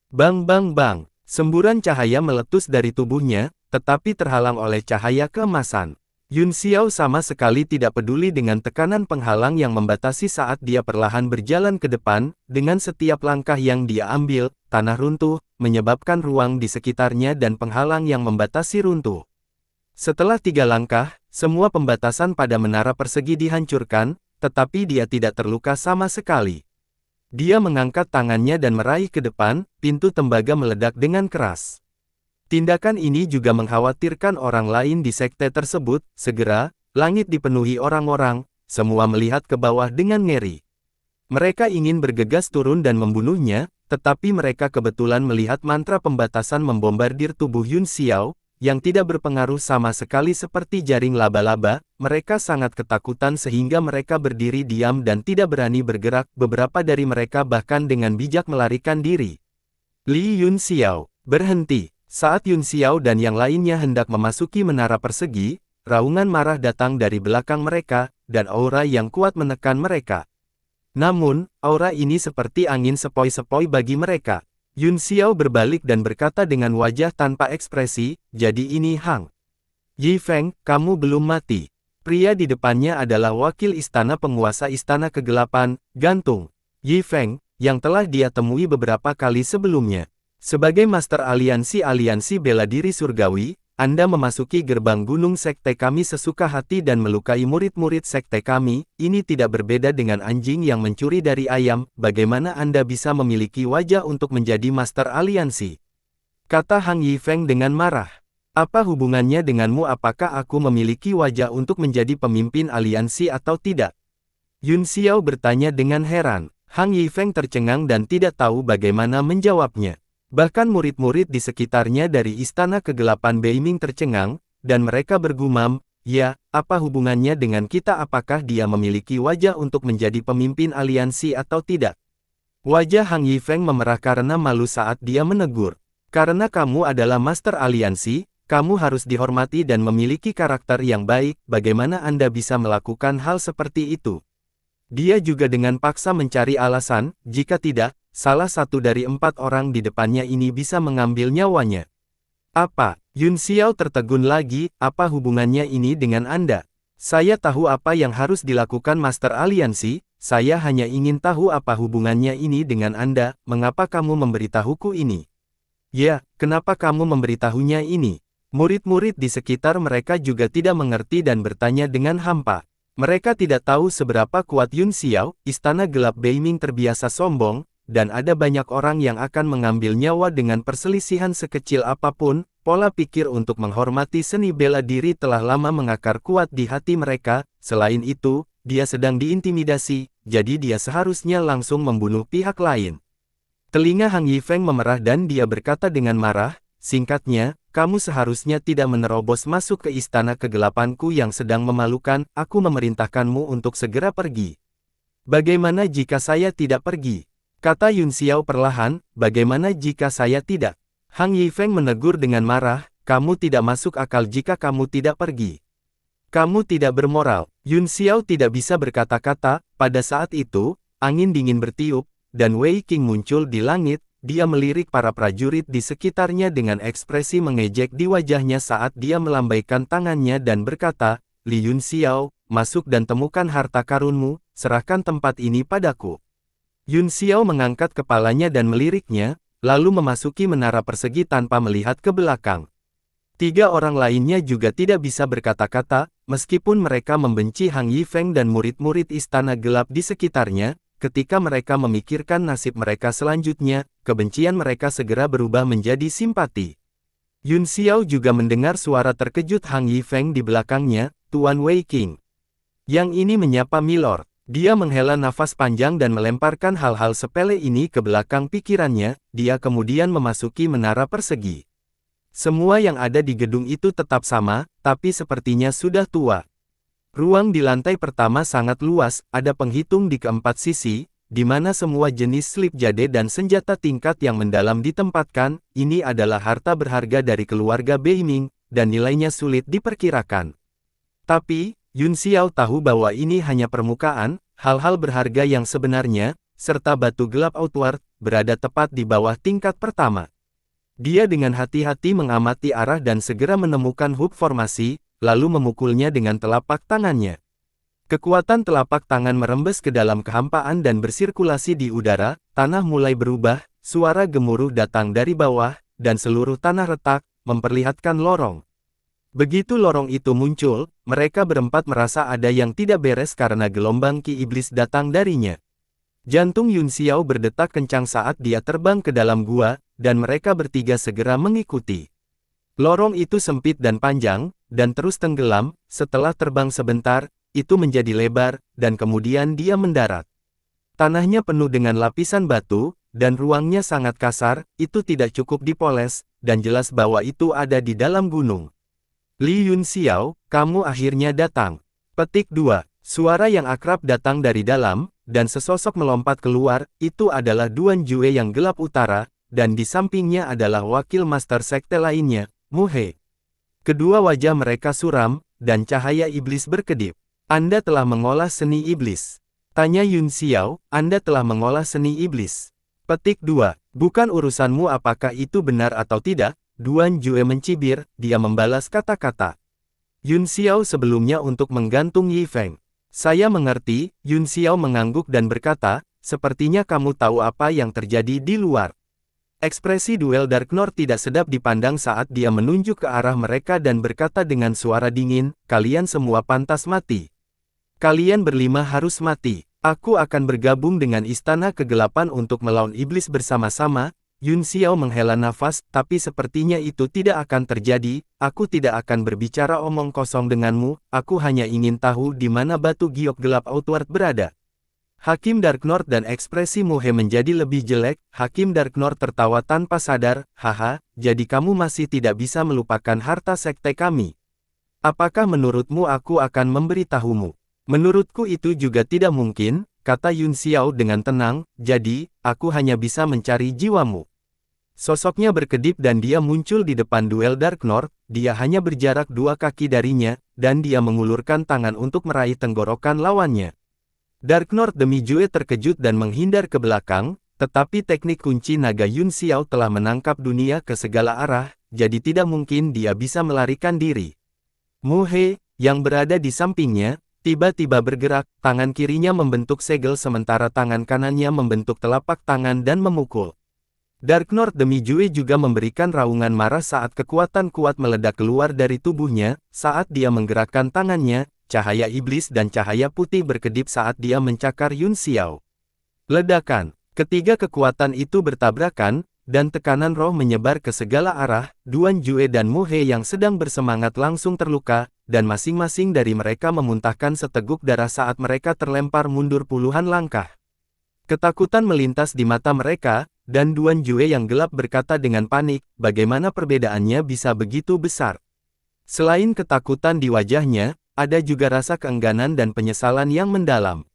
Bang bang bang. Semburan cahaya meletus dari tubuhnya, tetapi terhalang oleh cahaya keemasan. Yun Xiao sama sekali tidak peduli dengan tekanan penghalang yang membatasi saat dia perlahan berjalan ke depan, dengan setiap langkah yang dia ambil, tanah runtuh, menyebabkan ruang di sekitarnya dan penghalang yang membatasi runtuh. Setelah 3 langkah, semua pembatasan pada menara persegi dihancurkan, tetapi dia tidak terluka sama sekali. Dia mengangkat tangannya dan meraih ke depan, pintu tembaga meledak dengan keras. Tindakan ini juga mengkhawatirkan orang lain di sekte tersebut. Segera, langit dipenuhi orang-orang, semua melihat ke bawah dengan ngeri. Mereka ingin bergegas turun dan membunuhnya, tetapi mereka kebetulan melihat mantra pembatasan membombardir tubuh Yun Xiao, yang tidak berpengaruh sama sekali seperti jaring laba-laba. Mereka sangat ketakutan sehingga mereka berdiri diam dan tidak berani bergerak. Beberapa dari mereka bahkan dengan bijak melarikan diri. Li Yun Xiao, berhenti. Saat Yun Xiao dan yang lainnya hendak memasuki menara persegi, raungan marah datang dari belakang mereka, dan aura yang kuat menekan mereka. Namun, aura ini seperti angin sepoi-sepoi bagi mereka. Yun Xiao berbalik dan berkata dengan wajah tanpa ekspresi, "Jadi ini Hang Yi Feng, kamu belum mati." Pria di depannya adalah wakil istana penguasa istana kegelapan, Gantung, Yi Feng, yang telah dia temui beberapa kali sebelumnya. Sebagai Master Aliansi Bela Diri Surgawi, Anda memasuki gerbang gunung sekte kami sesuka hati dan melukai murid-murid sekte kami. Ini tidak berbeda dengan anjing yang mencuri dari ayam. Bagaimana Anda bisa memiliki wajah untuk menjadi Master Aliansi? Kata Hang Yi Feng dengan marah. Apa hubungannya denganmu? Apakah aku memiliki wajah untuk menjadi pemimpin aliansi atau tidak? Yun Xiao bertanya dengan heran. Hang Yi Feng tercengang dan tidak tahu bagaimana menjawabnya. Bahkan murid-murid di sekitarnya dari Istana Kegelapan Beiming tercengang, dan mereka bergumam, "Ya, apa hubungannya dengan kita? Apakah dia memiliki wajah untuk menjadi pemimpin aliansi atau tidak?" Wajah Hang Yi Feng memerah karena malu saat dia menegur. "Karena kamu adalah Master Aliansi, kamu harus dihormati dan memiliki karakter yang baik. Bagaimana Anda bisa melakukan hal seperti itu?" Dia juga dengan paksa mencari alasan, jika tidak, salah satu dari 4 orang di depannya ini bisa mengambil nyawanya. "Apa?" Yun Xiao tertegun lagi, "Apa hubungannya ini dengan Anda?" "Saya tahu apa yang harus dilakukan Master Aliansi, saya hanya ingin tahu apa hubungannya ini dengan Anda. Mengapa kamu memberitahuku ini?" "Ya, kenapa kamu memberitahunya ini?" Murid-murid di sekitar mereka juga tidak mengerti dan bertanya dengan hampa. Mereka tidak tahu seberapa kuat Yun Xiao. Istana Gelap Beiming terbiasa sombong, dan ada banyak orang yang akan mengambil nyawa dengan perselisihan sekecil apapun. Pola pikir untuk menghormati seni bela diri telah lama mengakar kuat di hati mereka. Selain itu, dia sedang diintimidasi, jadi dia seharusnya langsung membunuh pihak lain. Telinga Hang Yi Feng memerah dan dia berkata dengan marah, "Singkatnya, kamu seharusnya tidak menerobos masuk ke istana kegelapanku yang sedang memalukan. Aku memerintahkanmu untuk segera pergi." "Bagaimana jika saya tidak pergi?" kata Yun Xiao perlahan. "Bagaimana jika saya tidak?" Hang Yi Feng menegur dengan marah, "Kamu tidak masuk akal jika kamu tidak pergi. Kamu tidak bermoral." Yun Xiao tidak bisa berkata-kata. Pada saat itu, angin dingin bertiup, dan Wei Qing muncul di langit. Dia melirik para prajurit di sekitarnya dengan ekspresi mengejek di wajahnya saat dia melambaikan tangannya dan berkata, "Li Yun Xiao, masuk dan temukan harta karunmu, serahkan tempat ini padaku." Yun Xiao mengangkat kepalanya dan meliriknya, lalu memasuki menara persegi tanpa melihat ke belakang. 3 orang lainnya juga tidak bisa berkata-kata, meskipun mereka membenci Hang Yi Feng dan murid-murid istana gelap di sekitarnya. Ketika mereka memikirkan nasib mereka selanjutnya, kebencian mereka segera berubah menjadi simpati. Yun Xiao juga mendengar suara terkejut Hang Yi Feng di belakangnya, "Tuan Wei Qing." Yang ini menyapa Milord. Dia menghela nafas panjang dan melemparkan hal-hal sepele ini ke belakang pikirannya. Dia kemudian memasuki menara persegi. Semua yang ada di gedung itu tetap sama, tapi sepertinya sudah tua. Ruang di lantai pertama sangat luas, ada penghitung di keempat sisi, di mana semua jenis slip jade dan senjata tingkat yang mendalam ditempatkan. Ini adalah harta berharga dari keluarga Beiming, dan nilainya sulit diperkirakan. Tapi, Yun Xiao tahu bahwa ini hanya permukaan. Hal-hal berharga yang sebenarnya, serta batu gelap outward, berada tepat di bawah tingkat pertama. Dia dengan hati-hati mengamati arah dan segera menemukan hub formasi, lalu memukulnya dengan telapak tangannya. Kekuatan telapak tangan merembes ke dalam kehampaan dan bersirkulasi di udara. Tanah mulai berubah, suara gemuruh datang dari bawah, dan seluruh tanah retak, memperlihatkan lorong. Begitu lorong itu muncul, mereka berempat merasa ada yang tidak beres karena gelombang ki iblis datang darinya. Jantung Yun Xiao berdetak kencang saat dia terbang ke dalam gua, dan mereka bertiga segera mengikuti. Lorong itu sempit dan panjang, dan terus tenggelam. Setelah terbang sebentar, itu menjadi lebar, dan kemudian dia mendarat. Tanahnya penuh dengan lapisan batu, dan ruangnya sangat kasar. Itu tidak cukup dipoles, dan jelas bahwa itu ada di dalam gunung. Li Yun Xiao, kamu akhirnya datang. Petik 2. Suara yang akrab datang dari dalam, dan sesosok melompat keluar. Itu adalah Duan Jue yang gelap utara, dan di sampingnya adalah wakil master sekte lainnya, Mu He. Kedua wajah mereka suram, dan cahaya iblis berkedip. Anda telah mengolah seni iblis. Tanya Yun Xiao, Anda telah mengolah seni iblis. Petik 2. Bukan urusanmu apakah itu benar atau tidak. Duan Jue mencibir, dia membalas kata-kata Yun Xiao sebelumnya untuk menggantung Yi Feng. Saya mengerti, Yun Xiao mengangguk dan berkata, sepertinya kamu tahu apa yang terjadi di luar. Ekspresi duel Dark North tidak sedap dipandang saat dia menunjuk ke arah mereka dan berkata dengan suara dingin, kalian semua pantas mati. Kalian berlima harus mati. Aku akan bergabung dengan Istana Kegelapan untuk melawan iblis bersama-sama. Yun Xiao menghela nafas, tapi sepertinya itu tidak akan terjadi. Aku tidak akan berbicara omong kosong denganmu, aku hanya ingin tahu di mana batu giok gelap Outward berada. Hakim Dark North dan ekspresi Mu He menjadi lebih jelek. Hakim Dark North tertawa tanpa sadar, haha, jadi kamu masih tidak bisa melupakan harta sekte kami. Apakah menurutmu aku akan memberitahumu? Menurutku itu juga tidak mungkin, kata Yun Xiao dengan tenang, jadi, aku hanya bisa mencari jiwamu. Sosoknya berkedip dan dia muncul di depan duel Dark North, dia hanya berjarak 2 kaki darinya, dan dia mengulurkan tangan untuk meraih tenggorokan lawannya. Dark North demi Jue terkejut dan menghindar ke belakang, tetapi teknik kunci naga Yun Xiao telah menangkap dunia ke segala arah, jadi tidak mungkin dia bisa melarikan diri. Mu He, yang berada di sampingnya, tiba-tiba bergerak, tangan kirinya membentuk segel sementara tangan kanannya membentuk telapak tangan dan memukul. Dark North demi Jue juga memberikan raungan marah saat kekuatan kuat meledak keluar dari tubuhnya, saat dia menggerakkan tangannya, cahaya iblis dan cahaya putih berkedip saat dia mencakar Yun Xiao. Ledakan, ketiga kekuatan itu bertabrakan, dan tekanan roh menyebar ke segala arah. Duan Jue dan Mu He yang sedang bersemangat langsung terluka, dan masing-masing dari mereka memuntahkan seteguk darah saat mereka terlempar mundur puluhan langkah. Ketakutan melintas di mata mereka, dan Duan Jue yang gelap berkata dengan panik, bagaimana perbedaannya bisa begitu besar. Selain ketakutan di wajahnya, ada juga rasa keengganan dan penyesalan yang mendalam.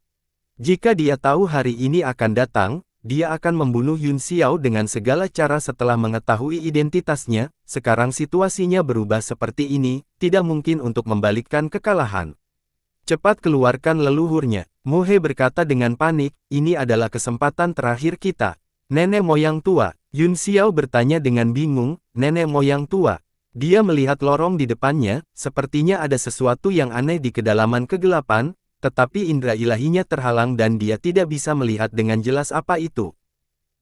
Jika dia tahu hari ini akan datang, dia akan membunuh Yun Xiao dengan segala cara setelah mengetahui identitasnya. Sekarang situasinya berubah seperti ini, tidak mungkin untuk membalikkan kekalahan. Cepat keluarkan leluhurnya. Mu He berkata dengan panik, ini adalah kesempatan terakhir kita. Nenek moyang tua. Yun Xiao bertanya dengan bingung, nenek moyang tua. Dia melihat lorong di depannya, sepertinya ada sesuatu yang aneh di kedalaman kegelapan, tetapi indera ilahinya terhalang dan dia tidak bisa melihat dengan jelas apa itu.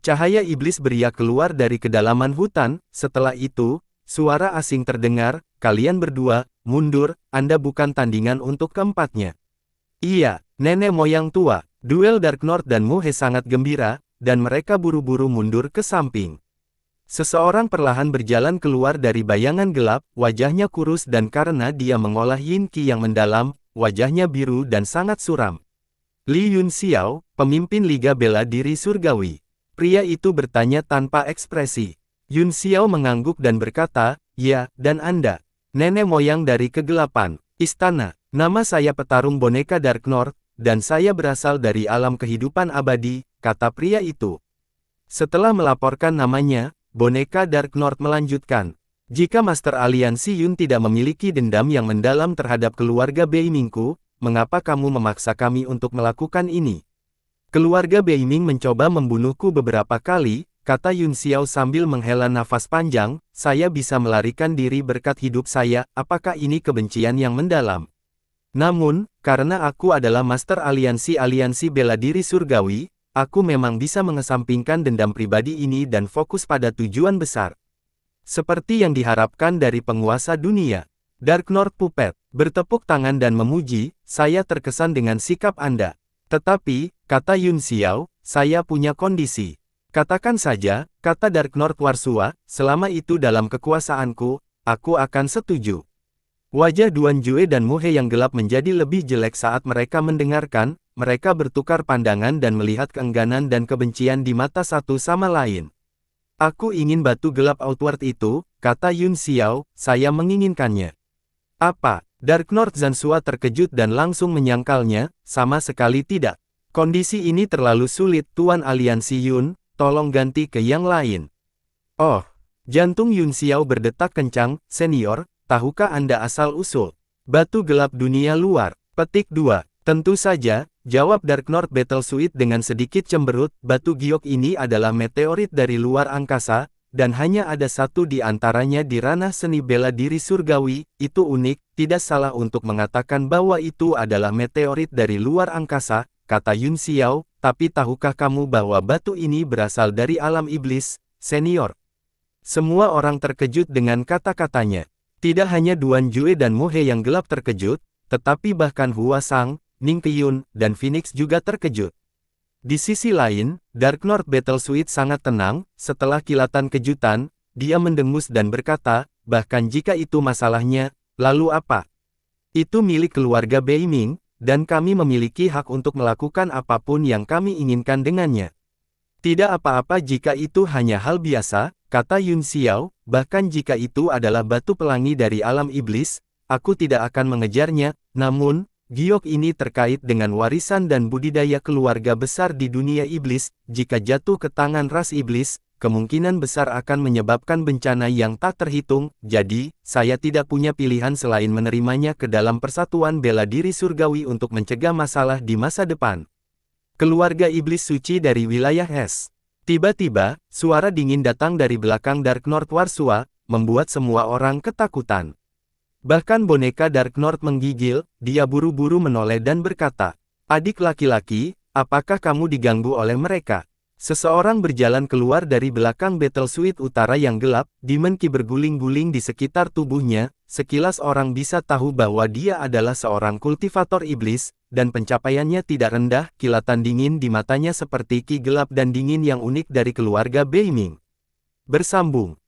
Cahaya iblis beriak keluar dari kedalaman hutan. Setelah itu, suara asing terdengar, kalian berdua, mundur, Anda bukan tandingan untuk keempatnya. Iya, nenek moyang tua. Duel Dark North dan Mu He sangat gembira, dan mereka buru-buru mundur ke samping. Seseorang perlahan berjalan keluar dari bayangan gelap, wajahnya kurus dan karena dia mengolah yin qi yang mendalam, wajahnya biru dan sangat suram. Li Yun Xiao, pemimpin Liga Bela Diri Surgawi. Pria itu bertanya tanpa ekspresi. Yun Xiao mengangguk dan berkata, ya, dan Anda, nenek moyang dari kegelapan, istana. Nama saya petarung boneka Dark North, dan saya berasal dari alam kehidupan abadi, kata pria itu. Setelah melaporkan namanya, boneka Dark North melanjutkan. Jika Master Aliansi Yun tidak memiliki dendam yang mendalam terhadap keluarga Beimingku, mengapa kamu memaksa kami untuk melakukan ini? Keluarga Beiming mencoba membunuhku beberapa kali, kata Yun Xiao sambil menghela nafas panjang, saya bisa melarikan diri berkat hidup saya, apakah ini kebencian yang mendalam? Namun, karena aku adalah Master Aliansi Bela Diri Surgawi, aku memang bisa mengesampingkan dendam pribadi ini dan fokus pada tujuan besar. Seperti yang diharapkan dari penguasa dunia. Dark North Puppet bertepuk tangan dan memuji, saya terkesan dengan sikap Anda. Tetapi, kata Yun Xiao, saya punya kondisi. Katakan saja, kata Dark North Warsua, selama itu dalam kekuasaanku, aku akan setuju. Wajah Duan Jue dan Mu He yang gelap menjadi lebih jelek saat mereka mendengarkan, mereka bertukar pandangan dan melihat keengganan dan kebencian di mata satu sama lain. Aku ingin batu gelap outward itu, kata Yun Xiao, saya menginginkannya. Apa? Dark North Zansua terkejut dan langsung menyangkalnya, sama sekali tidak. Kondisi ini terlalu sulit, Tuan Aliansi Yun, tolong ganti ke yang lain. Oh, jantung Yun Xiao berdetak kencang, senior, tahukah Anda asal-usul batu gelap dunia luar? Petik 2. Tentu saja, jawab Dark North Battle Suite dengan sedikit cemberut, batu giok ini adalah meteorit dari luar angkasa, dan hanya ada satu di antaranya di ranah seni bela diri surgawi. Itu unik, tidak salah untuk mengatakan bahwa itu adalah meteorit dari luar angkasa, kata Yun Xiao, tapi tahukah kamu bahwa batu ini berasal dari alam iblis, senior? Semua orang terkejut dengan kata-katanya. Tidak hanya Duan Jue dan Mu He yang gelap terkejut, tetapi bahkan Hua Sang, Ning Qiyun, dan Phoenix juga terkejut. Di sisi lain, Dark North Battle Suite sangat tenang, setelah kilatan kejutan, dia mendengus dan berkata, bahkan jika itu masalahnya, lalu apa? Itu milik keluarga Beiming, dan kami memiliki hak untuk melakukan apapun yang kami inginkan dengannya. Tidak apa-apa jika itu hanya hal biasa, kata Yun Xiao, bahkan jika itu adalah batu pelangi dari alam iblis, aku tidak akan mengejarnya, namun, giok ini terkait dengan warisan dan budidaya keluarga besar di dunia iblis, jika jatuh ke tangan ras iblis, kemungkinan besar akan menyebabkan bencana yang tak terhitung, jadi, saya tidak punya pilihan selain menerimanya ke dalam persatuan bela diri surgawi untuk mencegah masalah di masa depan. Keluarga iblis suci dari wilayah es. Tiba-tiba, suara dingin datang dari belakang Dark North Warsua, membuat semua orang ketakutan. Bahkan boneka Dark North menggigil, dia buru-buru menoleh dan berkata, adik laki-laki, apakah kamu diganggu oleh mereka? Seseorang berjalan keluar dari belakang Battle Suite utara yang gelap, Demon Ki berguling-guling di sekitar tubuhnya, sekilas orang bisa tahu bahwa dia adalah seorang kultivator iblis, dan pencapaiannya tidak rendah, kilatan dingin di matanya seperti ki gelap dan dingin yang unik dari keluarga Beiming. Bersambung.